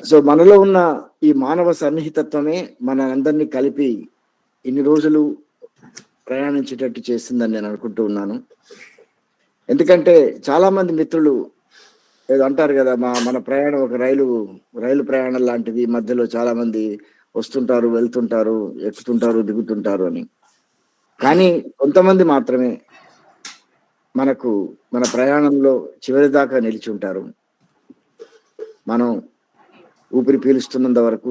So మనలో ఉన్న ఈ మానవ సన్నిహితత్వమే మనందరినీ కలిపి ఇన్ని రోజులు ప్రయాణించేటట్టు చేసిందని నేను అనుకుంటూ ఉన్నాను. ఎందుకంటే చాలా మంది మిత్రులు ఏదో అంటారు కదా, మన ప్రయాణం ఒక రైలు ప్రయాణం లాంటిది. మధ్యలో చాలా మంది వస్తుంటారు, వెళ్తుంటారు, ఎక్కుతుంటారు, దిగుతుంటారు అని. కానీ కొంతమంది మాత్రమే మనకు మన ప్రయాణంలో చివరి దాకా నిలిచి ఉంటారు. మనం ఊపిరి పీలుస్తున్నంత వరకు,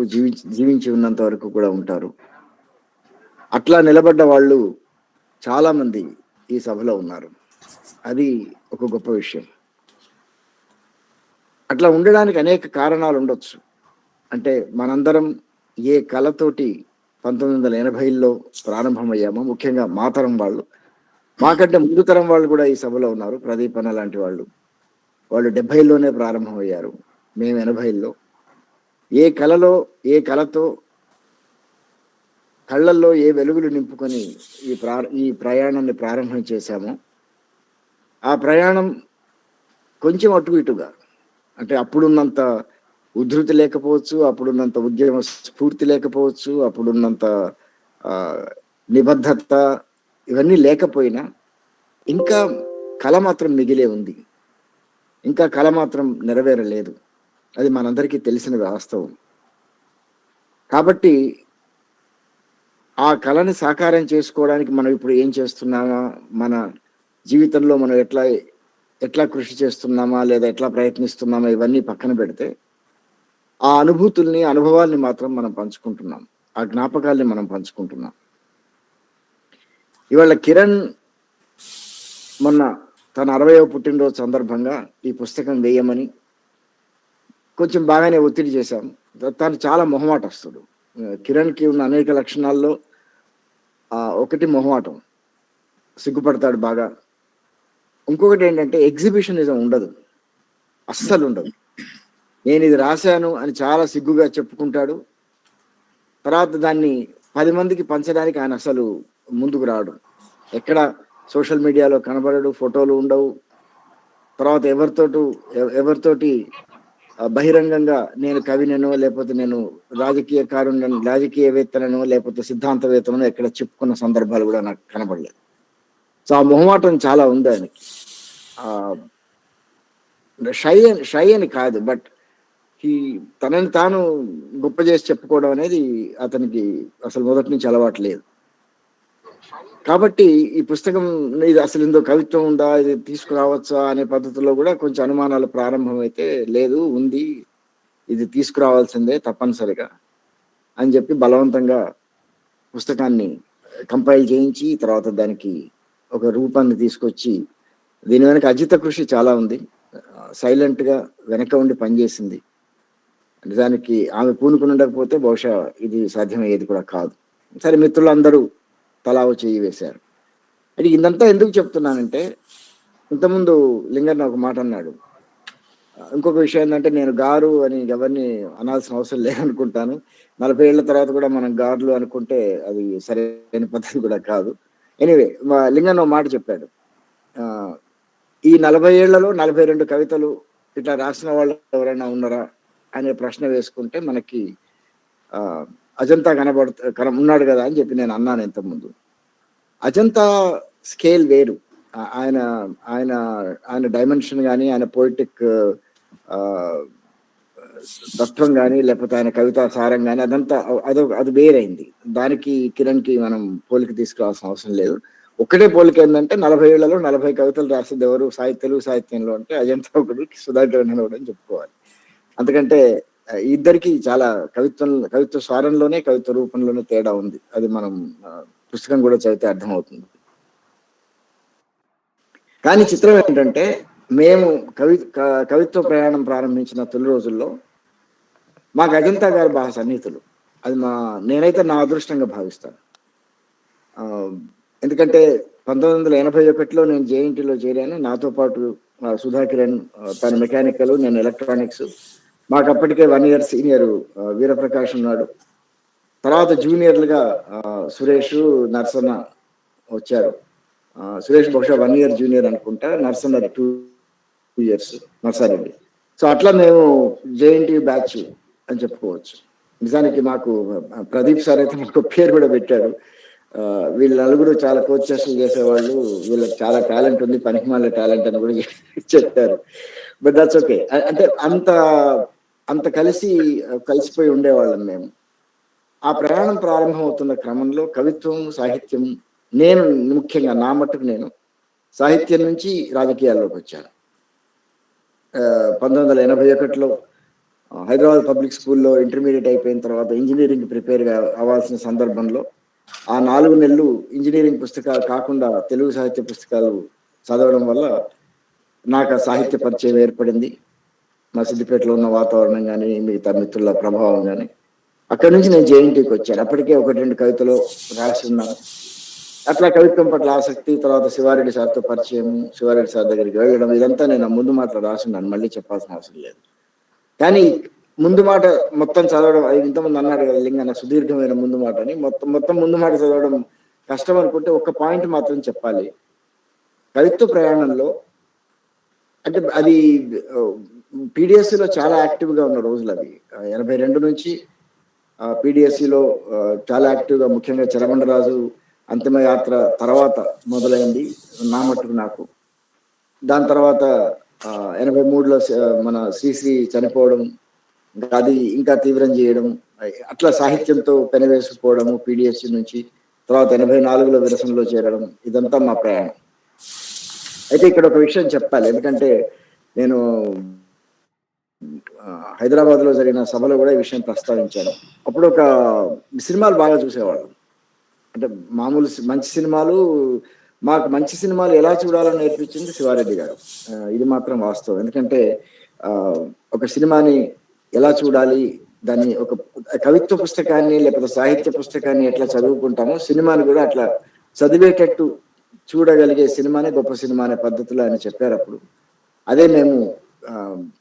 జీవించి ఉన్నంత వరకు కూడా ఉంటారు. అట్లా నిలబడ్డ వాళ్ళు చాలా మంది ఈ సభలో ఉన్నారు. అది ఒక గొప్ప విషయం. అట్లా ఉండడానికి అనేక కారణాలు ఉండొచ్చు. అంటే మనందరం ఏ కళతోటి 1980లో ప్రారంభమయ్యామో, ముఖ్యంగా మా తరం వాళ్ళు, మాకంటే ముందు తరం వాళ్ళు కూడా ఈ సభలో ఉన్నారు. ప్రదీప్ అన్న లాంటి వాళ్ళు 70లోనే ప్రారంభమయ్యారు, మేము 80లో. ఏ కళతో కళ్ళల్లో ఏ వెలుగులు నింపుకొని ఈ ప్రయాణాన్ని ప్రారంభం చేశామో, ఆ ప్రయాణం కొంచెం అటు ఇటుగా, అంటే అప్పుడున్నంత ఉధృతి లేకపోవచ్చు, అప్పుడున్నంత ఉద్యమ స్ఫూర్తి లేకపోవచ్చు, అప్పుడున్నంత నిబద్ధత ఇవన్నీ లేకపోయినా ఇంకా కళ మాత్రం మిగిలే ఉంది. ఇంకా కళ మాత్రం నెరవేరలేదు. అది మనందరికీ తెలిసిన వాస్తవం. కాబట్టి ఆ కళని సాకారం చేసుకోవడానికి మనం ఇప్పుడు ఏం చేస్తున్నామా, మన జీవితంలో మనం ఎట్లా కృషి చేస్తున్నామా, లేదా ఎట్లా ప్రయత్నిస్తున్నామా, ఇవన్నీ పక్కన పెడితే ఆ అనుభూతుల్ని, అనుభవాల్ని మాత్రం మనం పంచుకుంటున్నాం. ఆ జ్ఞాపకాల్ని మనం పంచుకుంటున్నాం. ఇవాళ కిరణ్ మొన్న తన 60వ పుట్టినరోజు సందర్భంగా ఈ పుస్తకం వేయమని కొంచెం బాగానే ఒత్తిడి చేశాం. తను చాలా మొహమాటస్తుడు. కిరణ్కి ఉన్న అనేక లక్షణాల్లో ఒకటి మొహమాటం, సిగ్గుపడతాడు బాగా. ఇంకొకటి ఏంటంటే ఎగ్జిబిషనిజం ఉండదు, అస్సలు ఉండదు. నేను ఇది రాశాను అని చాలా సిగ్గుగా చెప్పుకుంటాడు. తర్వాత దాన్ని 10 మందికి పంచడానికి ఆయన అసలు ముందుకు రాడు. ఎక్కడ సోషల్ మీడియాలో కనబడడు, ఫోటోలు ఉండవు. తర్వాత ఎవరితోటి బహిరంగంగా నేను కవినో, లేకపోతే నేను రాజకీయవేత్తనో, లేకపోతే సిద్ధాంతవేత్తనో ఎక్కడ చెప్పుకున్న సందర్భాలు కూడా నాకు కనబడలేదు. సో ఆ మొహమాటం చాలా ఉంది ఆయనకి. షై అని కాదు, బట్ తనని తాను గొప్ప చేసి చెప్పుకోవడం అనేది అతనికి అసలు మొదటి నుంచి అలవాటు లేదు. కాబట్టి ఈ పుస్తకం ఇది అసలు ఇందులో కవిత్వం ఉందా, ఇది తీసుకురావచ్చా అనే పద్ధతిలో కూడా కొంచెం అనుమానాలు ప్రారంభమైతే, లేదు ఉంది, ఇది తీసుకురావాల్సిందే తప్పనిసరిగా అని చెప్పి బలవంతంగా పుస్తకాన్ని కంపైల్ చేయించి, తర్వాత దానికి ఒక రూపాన్ని తీసుకొచ్చి, దీని వెనక అజిత కృషి చాలా ఉంది. సైలెంట్గా వెనక ఉండి పనిచేసింది. నిజానికి ఆమె పూనుకుని ఉండకపోతే బహుశా ఇది సాధ్యమయ్యేది కూడా కాదు. సరే, మిత్రులందరూ తలా చేయి వేశారు. అంటే ఇదంతా ఎందుకు చెప్తున్నానంటే, ఇంతకుముందు లింగన్న ఒక మాట అన్నాడు. ఇంకొక విషయం ఏంటంటే, నేను గారు అని ఎవరిని అనాల్సిన అవసరం లేదనుకుంటాను. 40 ఏళ్ల తర్వాత కూడా మనం గారులు అనుకుంటే అది సరైన పద్ధతి కూడా కాదు. ఎనీవే, లింగన్న ఒక మాట చెప్పాడు. ఈ 40 ఏళ్లలో 42 కవితలు ఇట్లా రాసిన వాళ్ళు ఎవరైనా ఉన్నారా అనే ప్రశ్న వేసుకుంటే మనకి అజంతా ఉన్నాడు కదా అని చెప్పి నేను అన్నాను ఇంతకుముందు. అజంతా స్కేల్ వేరు. ఆయన ఆయన ఆయన డైమెన్షన్ కానీ, ఆయన పోయిటిక్ తత్వం కానీ, లేకపోతే ఆయన కవితా సారం కానీ, అదంతా అది వేరైంది. దానికి కిరణ్కి మనం పోలిక తీసుకురావాల్సిన అవసరం లేదు. ఒక్కటే పోలిక ఏంటంటే, 40 ఏళ్లలో 40 కవితలు రాసింది ఎవరు తెలుగు సాహిత్యంలో అంటే అజంతా ఒకటి, సుధాకర్ ఒకటి అని చెప్పుకోవాలి. అందుకంటే ఇద్దరికి చాలా కవిత్వ స్వరంలోనే, కవిత్వ రూపంలోనే తేడా ఉంది. అది మనం పుస్తకం కూడా చదివితే అర్థమవుతుంది. కానీ చిత్రం ఏంటంటే, మేము కవిత్వ ప్రయాణం ప్రారంభించిన తొలి రోజుల్లో మాకు అజంతా గారు బాగా సన్నిహితులు. అది నేనైతే నా అదృష్టంగా భావిస్తాను. ఎందుకంటే 1981లో నేను జేఎన్టీలో చేరాను. నాతో పాటు సుధాకిరణ్, తన మెకానికల్, నేను ఎలక్ట్రానిక్స్. మాకు అప్పటికే 1 year సీనియర్ వీరప్రకాష్ ఉన్నాడు. తర్వాత జూనియర్లుగా సురేష్, నర్సన్న వచ్చారు. సురేష్ బహుశా 1 year జూనియర్ అనుకుంటా, నర్సన్న 2 years, నర్సారెడ్డి. సో, అట్లా మేము జేఎన్‌టీయూ బ్యాచ్ అని చెప్పుకోవచ్చు. నిజానికి మాకు ప్రదీప్ సార్ అయితే మాకు పేరు గూడా పెట్టారు. వీళ్ళు నలుగురు చాలా కోతి చేష్టలు చేసేవాళ్ళు. వీళ్ళకి చాలా టాలెంట్ ఉంది. పనికిమాలిన టాలెంట్ అని గూడా చెప్పారు. But that's okay. అంటే అంత కలిసిపోయి ఉండేవాళ్ళం మేము. ఆ ప్రయాణం ప్రారంభమవుతున్న క్రమంలో కవిత్వం, సాహిత్యం నేను ముఖ్యంగా నా మట్టుకు నేను సాహిత్యం నుంచి రాజకీయాల్లోకొచ్చాను. 1981లో హైదరాబాద్ పబ్లిక్ స్కూల్‌లో ఇంటర్మీడియేట్ అయిపోయిన తర్వాత ఇంజినీరింగ్‌కి ప్రిపేర్‌గా అవ్వాల్సిన సందర్భంలో, ఆ 4 నెలలు ఇంజినీరింగ్ పుస్తకాలు కాకుండా తెలుగు సాహిత్య పుస్తకాలు చదవడం వల్ల నాకు ఆ సాహిత్య పరిచయం ఏర్పడింది. మా సిద్దిపేటలో ఉన్న వాతావరణం గాని, మిగతా మిత్రుల ప్రభావం గాని. అక్కడి నుంచి నేను జేఎన్‌టీయూకొచ్చాను. అప్పటికే 1, 2 కవితలు రాసున్నాను. అట్లా కవిత్వం పట్ల ఆసక్తి, తర్వాత శివారెడ్డి సార్‌తో పరిచయం, శివారెడ్డి సార్ దగ్గరికి వెళ్ళడం ఇదంతా నేను ఆ ముందు మాటలో రాసున్నాను. మళ్ళీ చెప్పాల్సిన అవసరం లేదు. కానీ ముందు మాట మొత్తం చదవడం ఇంతకుముందు అన్నాడు కదా లింగన్న సుదీర్ఘమైన ముందు మాట అని. మొత్తం ముందు మాట చదవడం కష్టం అనుకుంటే ఒక్క పాయింట్ మాత్రం చెప్పాలి. కవిత్వ ప్రయాణంలో అంటే అది పీడీఎస్సీలో చాలా యాక్టివ్‌గా ఉన్న రోజులవి. 82 నుంచి పీడీఎస్సీలో చాలా యాక్టివ్‌గా ముఖ్యంగా చెరబండరాజు అంతిమయాత్ర తర్వాత మొదలైంది నా మట్టుకు నాకు. దాని తర్వాత 83లో మన శ్రీశ్రీ చనిపోవడం, అది ఇంకా తీవ్రం చేయడం, అట్లా సాహిత్యంతో పెనవేసుకుపోవడము పీడీఎస్సీ నుంచి. తర్వాత 84లో విరసనలో చేరడం ఇదంతా మా ప్రయాణం. అయితే ఇక్కడ ఒక విషయం చెప్పాలి. ఎందుకంటే నేను హైదరాబాద్‌లో జరిగిన సభలో కూడా ఈ విషయం ప్రస్తావించాను. అప్పుడు ఒక సినిమాలు బాగా చూసేవాళ్ళం. అంటే మామూలు మంచి సినిమాలు మాకు మంచి సినిమాలు ఎలా చూడాలని నేర్పించింది శివారెడ్డి గారు. ఇది మాత్రం వాస్తవం. ఎందుకంటే ఒక సినిమాని ఎలా చూడాలి, దాన్ని ఒక కవిత్వ పుస్తకాన్ని లేకపోతే సాహిత్య పుస్తకాన్ని ఎట్లా చదువుకుంటామో సినిమాని కూడా అట్లా చదివేటట్టు చూడగలిగే సినిమానే గొప్ప సినిమా అనే పద్ధతిలో ఆయన చెప్పారప్పుడు. అదే మేము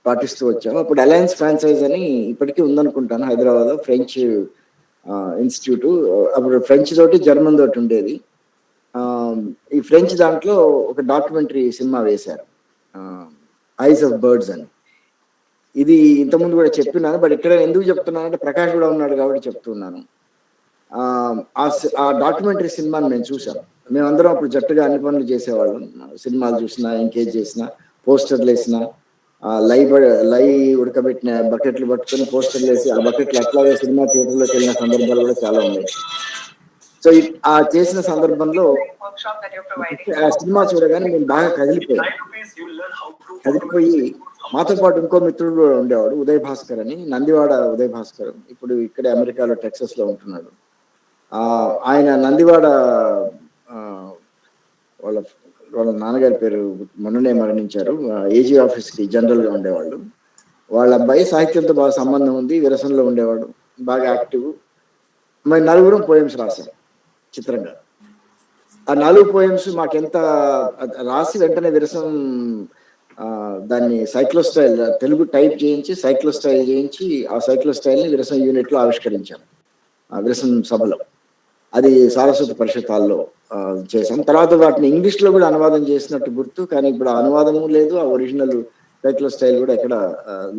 పాటిస్తూ వచ్చాము. అప్పుడు అలయన్స్ ఫ్రాంచైజ్ అని ఇప్పటికీ ఉందనుకుంటాను హైదరాబాద్‌లో ఫ్రెంచ్ ఇన్స్టిట్యూట్. అప్పుడు ఫ్రెంచ్ తోటి జర్మన్ తోటి ఉండేది. ఈ ఫ్రెంచ్ దాంట్లో ఒక డాక్యుమెంటరీ సినిమా వేశారు. 'ఐస్ ఆఫ్ బర్డ్స్' అని. ఇది ఇంతకుముందు కూడా చెప్పినాను. బట్ ఇక్కడ ఎందుకు చెప్తున్నానంటే ప్రకాష్ కూడా ఉన్నాడు కాబట్టి చెప్తున్నాను. ఆ డాక్యుమెంటరీ సినిమాని మేము చూసాం. మేమందరం అప్పుడు జట్టుగా అన్ని పనులు చేసేవాళ్ళం. సినిమాలు చూసినా, ఎంకేజ్ చేసినా, పోస్టర్లు వేసినా, లై ఉడకబెట్టిన బకెట్లు పట్టుకొని పోస్టర్లు వేసి ఆ బకెట్లు అట్లాగే సినిమా థియేటర్‌లోకి వెళ్ళిన సందర్భాలు కూడా చాలా ఉన్నాయి. సో, ఆ చేసిన సందర్భంలో ఆ సినిమా చూడగానే మేము బాగా కదిలిపోయి మాతో పాటు ఇంకో మిత్రుడు కూడా ఉండేవాడు ఉదయ్ భాస్కర్ అని, నందివాడ ఉదయ్ భాస్కర్. ఇప్పుడు ఇక్కడే అమెరికాలో టెక్సాస్‌లో ఉంటున్నాడు. ఆయన నందివాడ వాళ్ళ వాళ్ళ నాన్నగారి పేరు మొన్ననే మరణించారు. ఏజీ ఆఫీస్‌కి జనరల్‌గా ఉండేవాళ్ళు. వాళ్ళ అబ్బాయి సాహిత్యంతో బాగా సంబంధం ఉంది. విరసనలో ఉండేవాడు. బాగా యాక్టివ్. మరి నలుగురం పోయెమ్స్ రాసాం చిత్రంగా. ఆ 4 పోయెమ్స్ మాకెంత రాసి వెంటనే విరసం దాన్ని సైక్లోస్టైల్ తెలుగు టైప్ చేయించి, సైక్లోస్టైల్ చేయించి, ఆ సైక్లోస్టైల్‌ని విరసం యూనిట్‌లో ఆవిష్కరించాం. ఆ విరసం సభలో. అది సారస్వత పరిషత్ హాల్‌లో చేశాం. తర్వాత వాటిని ఇంగ్లీష్‌లో కూడా అనువాదం చేసినట్టు గుర్తు. కానీ ఇప్పుడు ఆ అనువాదము లేదు. ఆ ఒరిజినల్ సైక్లోస్టైల్ కూడా ఎక్కడ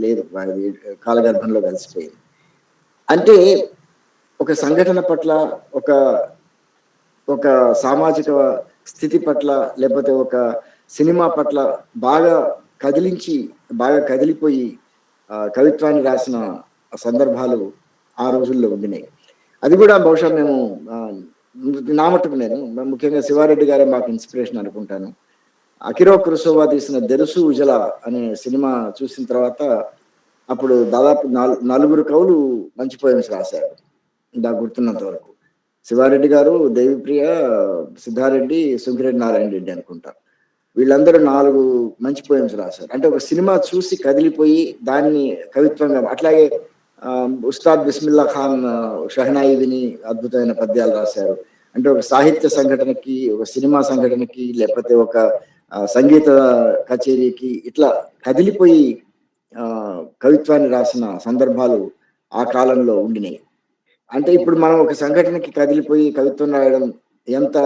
లేదు. అది కాలగర్భంలో కలిసిపోయింది. అంటే ఒక సంఘటన పట్ల, ఒక ఒక సామాజిక స్థితి పట్ల, లేకపోతే ఒక సినిమా పట్ల బాగా బాగా కదిలిపోయి కవిత్వాన్ని రాసిన సందర్భాలు ఆ రోజుల్లో ఉండినాయి. అది కూడా బహుశా మేము నా మట్టుకు నేను ముఖ్యంగా శివారెడ్డి గారే మాకు ఇన్స్పిరేషన్ అనుకుంటాను. అకిరో కురోసావా తీసిన 'దెరుసు ఉజల' అనే సినిమా చూసిన తర్వాత అప్పుడు దాదాపు నలుగురు కవులు మంచి పోయెమ్స్ రాశారు. నాకు గుర్తున్నంత వరకు. శివారెడ్డి గారు, దేవిప్రియ, సిద్ధారెడ్డి, సుంకిరెడ్డి నారాయణ రెడ్డి అనుకుంటా. వీళ్ళందరూ 4 మంచి పోయెమ్స్ రాశారు. అంటే ఒక సినిమా చూసి కదిలిపోయి దాన్ని కవిత్వంగా అట్లాగే ఉస్తాద్ బిస్మిల్లా ఖాన్ షహనాయి విని అద్భుతమైన పద్యాలు రాశారు. అంటే ఒక సాహిత్య సంఘటనకి, ఒక సినిమా సంఘటనకి, లేకపోతే ఒక సంగీత కచేరీకి ఇట్లా కదిలిపోయి కవిత్వాన్ని రాసిన సందర్భాలు ఆ కాలంలో ఉండినాయి. అంటే ఇప్పుడు మనం ఒక సంఘటనకి కదిలిపోయి కవిత్వం రాయడం ఎంత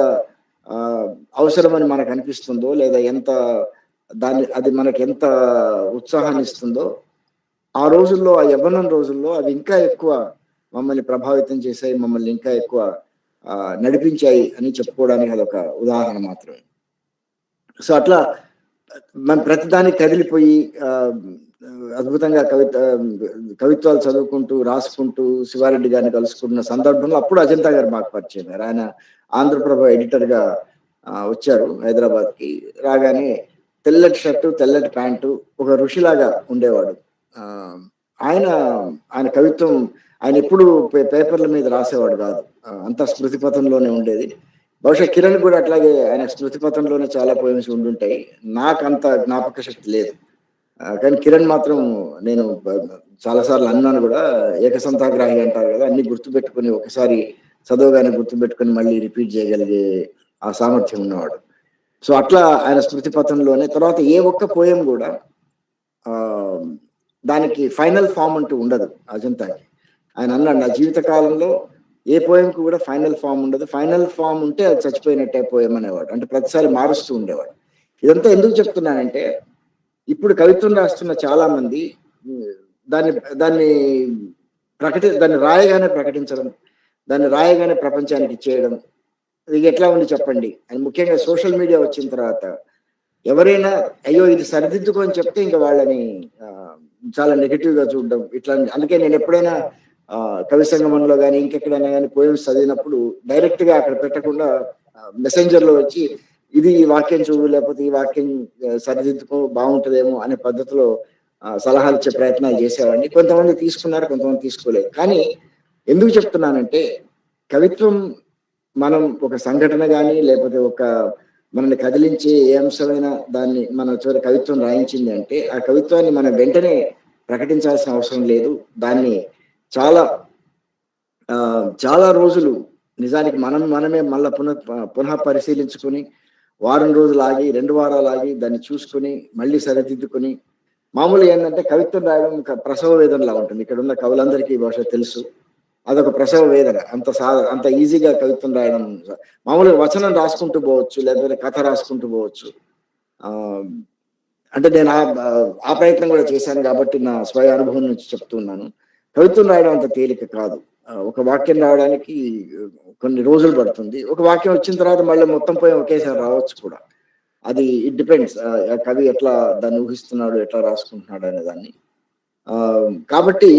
అవసరమని మనకు అనిపిస్తుందో, లేదా ఎంత అది మనకెంత ఉత్సాహాన్నిస్తుందో, ఆ రోజుల్లో, ఆ యవ్వనం రోజుల్లో అవి ఇంకా ఎక్కువ మమ్మల్ని ప్రభావితం చేశాయి. మమ్మల్ని ఇంకా ఎక్కువ నడిపించాయి అని చెప్పుకోవడానికి అదొక ఉదాహరణ మాత్రమే. సో, అట్లా మనం ప్రతిదానికి కదిలిపోయి ఆహ్, అద్భుతంగా కవిత్వాలు చదువుకుంటూ, రాసుకుంటూ శివారెడ్డి గారిని కలుసుకున్న సందర్భంలో అప్పుడు అజంతా గారు మాకు పరిచయమయ్యారు. ఆయన ఆంధ్రప్రభ ఎడిటర్‌గా వచ్చారు హైదరాబాద్‌కి. రాగానే తెల్లటి షర్టు, తెల్లటి ప్యాంటు, ఒక ఋషిలాగా ఉండేవాడు. ఆహ్, ఆయన ఆయన కవిత్వం ఆయనెప్పుడు పేపర్ల మీద రాసేవాడు గాదు. అంతా స్మృతి పథంలోనే ఉండేది. బహుశా కిరణ్ కూడా అట్లాగే ఆయన స్మృతి పథంలోనే చాలా పోయెమ్స్ ఉండుంటాయి. నాకంత జ్ఞాపక శక్తి లేదు. కానీ కిరణ్ మాత్రం నేను చాలా సార్లు అన్నాను గూడా, ఏకసంతాగ్రాహి అంటారు గదా! అన్నీ గుర్తుపెట్టుకొని ఒకసారి చదవగానే గుర్తుపెట్టుకొని మళ్ళీ రిపీట్ చేయగలిగే ఆ సామర్థ్యం ఉన్నవాడు. సో, అట్లా ఆయన స్మృతి పథంలోనే తర్వాత ఏ ఒక్క పోయెమ్ గూడా ఆహ్, దానికి ఫైనల్ ఫార్మ్ అంటూ ఉండదు అజంతాకి. ఆయన అన్నాడు, "నా జీవిత కాలంలో ఏ పోయెమ్‌కి కూడా ఫైనల్ ఫార్మ్ ఉండదు. ఫైనల్ ఫార్మ్ ఉంటే అది చచ్చిపోయినట్టే పోయెమ్" అనేవాడు. అంటే ప్రతిసారి మారుస్తూ ఉండేవాడు. ఇదంతా ఎందుకు చెప్తున్నానంటే, ఇప్పుడు కవిత్వం రాస్తున్న చాలా మంది హ్మ్, దాన్ని దాన్ని దాన్ని రాయగానే ప్రకటించడం, దాన్ని రాయగానే ప్రపంచానికి ఇచ్చేయడం. ఇది ఎట్లా ఉంది చెప్పండి? అని ముఖ్యంగా సోషల్ మీడియా వచ్చిన తర్వాత ఎవరైనా అయ్యో! ఇది సరిదిద్దుకో అని చెప్తే ఇంక వాళ్ళని చాలా నెగెటివ్‌గా చూడడం. ఇట్లా అందుకే నేనెప్పుడైనా కవి సంగమంలో గాని, ఇంకెక్కడైనా గాని పోయెమ్స్ చదివినప్పుడు డైరెక్ట్‌గా అక్కడ పెట్టకుండా మెసెంజర్‌లో వచ్చి ఇది ఈ వాక్యం చూడు, లేకపోతే ఈ వాక్యం సరిదిద్దుకో బావుంటదేమో అనే పద్ధతిలో సలహాలిచ్చే ప్రయత్నాలు చేసేవాడిని. కొంతమంది తీసుకున్నారు, కొంతమంది తీసుకోలేదు. కానీ ఎందుకు చెప్తున్నానంటే కవిత్వం మనం ఒక సంఘటన గాని, లేకపోతే మనల్ని కదిలించే ఏ అంశమైనా దాన్ని మన చివర కవిత్వం రాయించింది అంటే, ఆ కవిత్వాన్ని మనం వెంటనే ప్రకటించాల్సిన అవసరం లేదు. దాన్ని చాలా చాలా రోజులు నిజానికి మనమే మళ్ళా పునః పరిశీలించుకొని, వారం రోజులాగి, 2 వారాలాగి దాన్ని చూసుకొని, మళ్ళీ సరిదిద్దుకొని మామూలుగా ఏందంటే కవిత్వం రాయడం ప్రసవ వేదనలా ఉంటుంది. ఇక్కడున్న కవులందరికీ బహుశా తెలుసు. అదొక ప్రసవ వేదన. అంత ఈజీగా కవిత్వం రాయడం మామూలుగా వచనం రాసుకుంటూ పోవచ్చు. లేకపోతే కథ రాసుకుంటూ పోవచ్చు. ఆహ్, అంటే నేను ఆ ప్రయత్నం కూడా చేశాను కాబట్టి నా స్వయ అనుభవం నుంచి చెప్తున్నాను. కవిత్వం రాయడం అంత తేలిక కాదు. ఒక వాక్యం రావడానికి కొన్ని రోజులు పడుతుంది. ఒక వాక్యం వచ్చిన తర్వాత మళ్ళీ మొత్తం పోయి ఒకేసారి రావచ్చు కూడా. అది ఇట్ డిపెండ్స్. ఆ కవి ఎట్లా దాన్ని ఊహిస్తున్నాడు, ఎట్లా రాసుకుంటున్నాడు అనే దాన్ని. కాబట్టి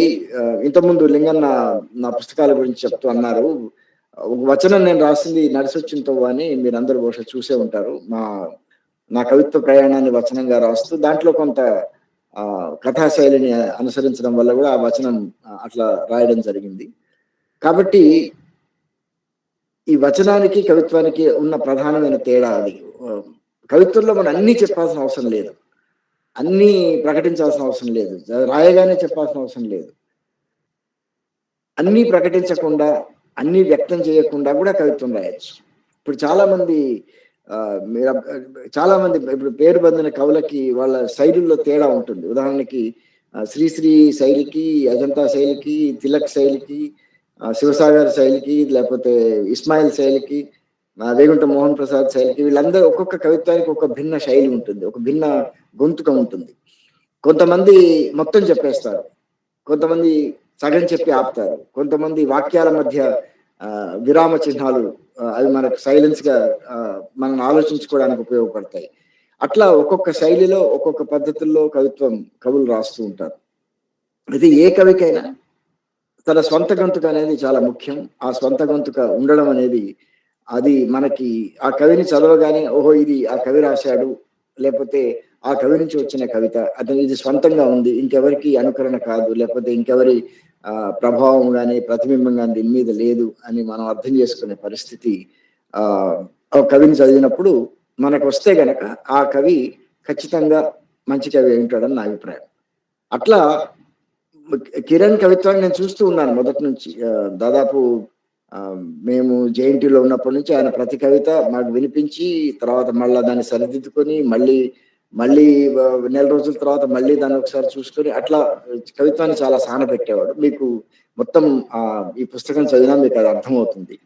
ఇంతకుముందు లింగన్న నా పుస్తకాల గురించి చెప్తూ అన్నారు. ఒక వచనం నేను రాసింది 'నడిసొచ్చిన తొవ్వ' అని మీరందరూ బహుశా చూసే ఉంటారు. నా కవిత్వ ప్రయాణాన్ని వచనంగా రాస్తూ దాంట్లో కొంత కథా శైలిని అనుసరించడం వల్ల గూడా ఆ వచనం అట్లా రాయడం జరిగింది. కాబట్టి ఈ వచనానికి, కవిత్వానికి ఉన్న ప్రధానమైన తేడా అది. ఆహ్, కవిత్వంలో మనం అన్నీ చెప్పాల్సిన అవసరం లేదు. అన్నీ ప్రకటించాల్సిన అవసరం లేదు. రాయగానే చెప్పాల్సిన అవసరం లేదు. అన్నీ ప్రకటించకుండా, అన్నీ వ్యక్తం చేయకుండా గూడా కవిత్వం రాయొచ్చు. ఇప్పుడు చాలామంది ఆహ్, మీర చాలామంది ఇప్పుడు పేరు పొందిన కవులకి వాళ్ళ శైలుల్లో తేడా ఉంటుంది. ఉదాహరణకి 'శ్రీశ్రీ' శైలికి, 'అజంతా' శైలికి, 'తిలక్' శైలికి, 'శివసాగర్' శైలికి, లేకపోతే 'ఇస్మాయిల్' శైలికి, 'వేగుంట మోహన్ ప్రసాద్' శైలికి వీళ్ళందరూ ఒక్కొక్క కవిత్వానికి ఒక భిన్న శైలి ఉంటుంది. ఒక భిన్న గొంతుక ఉంటుంది. కొంతమంది మొత్తం చెప్పేస్తారు. కొంతమంది సగం చెప్పి ఆపుతారు. కొంతమంది వాక్యాల మధ్య విరామ చిహ్నాలు అవి మనకు సైలెన్స్‌గా మనల్ని ఆలోచించుకోవడానికి ఉపయోగపడతాయి. అట్లా ఒక్కొక్క శైలిలో, ఒక్కొక్క పద్ధతుల్లో కవులు రాస్తూ ఉంటారు. అయితే ఏ కవికైనా తన స్వంత గొంతుక అనేది చాలా ముఖ్యం. ఆ స్వంత గొంతుక ఉండడం అనేది అది మనకి ఆ కవిని చదవగానే ఓహో! ఇది ఆ కవి రాశాడు. లేపోతే ఆ కవి నుంచి వచ్చిన కవిత. ఇది స్వంతంగా ఉంది. ఇంకెవరికీ అనుకరణ కాదు. లేకపోతే ఇంకెవరి ప్రభావం గాని, ప్రతిబింబం గాని దీని మీద లేదు అని మనం అర్థం చేసుకునే పరిస్థితి ఒక కవిని చదివినప్పుడు మనకొస్తే గనక ఆ కవి ఖచ్చితంగా మంచి కవి అయ్యుంటాడని నా అభిప్రాయం. అట్లా కిరణ్ కవిత్వాన్ని నేను చూస్తూ ఉన్నాను మొదటి నుంచి. దాదాపు మేము జేఎన్‌టీయూలో ఉన్నప్పటి నుంచి ఆయన ప్రతి కవిత మాకు వినిపించి, తర్వాత మళ్ళా దాన్ని సరిదిద్దుకొని, మళ్ళీ నెల రోజుల తర్వాత మళ్ళీ దాన్ని ఒకసారి చూసుకొని, అట్లా కవిత్వాన్ని చాలా సానబెట్టేవాడు. మీకు మొత్తం ఈ పుస్తకం చదివినా మీకది అర్థమవుతుంది.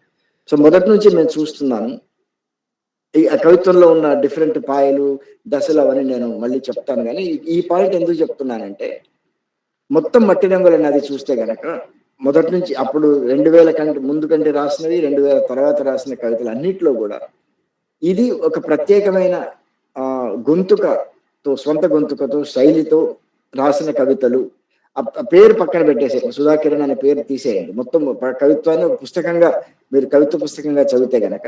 సో, మొదటి నుంచి నేను చూస్తున్నాను. ఈ కవిత్వంలో ఉన్న డిఫరెంట్ పాయలు, దశలు అవన్నీ నేను మళ్ళీ చెప్తాను గానీ, ఈ పాయింట్ ఎందుకు చెప్తున్నానంటే, మొత్తం 'మట్టి రంగుల నది' చూస్తే గనక మొదటి నుంచి అప్పుడు 2000 కంటే ముందు కంటే రాసినవి, 2000 తర్వాత రాసిన కవితలన్నిట్లో గూడా ఇది ఒక ప్రత్యేకమైన గొంతుకతో, స్వంత గొంతుకతో, శైలితో రాసిన కవితలు. పేరు పక్కన పెట్టేసేయండి. 'సుధాకిరణ్' అనే పేరు తీసేయండి. మొత్తం కవిత్వాన్ని ఒక పుస్తకంగా, మీరు కవిత్వ పుస్తకంగా చదివితే గనక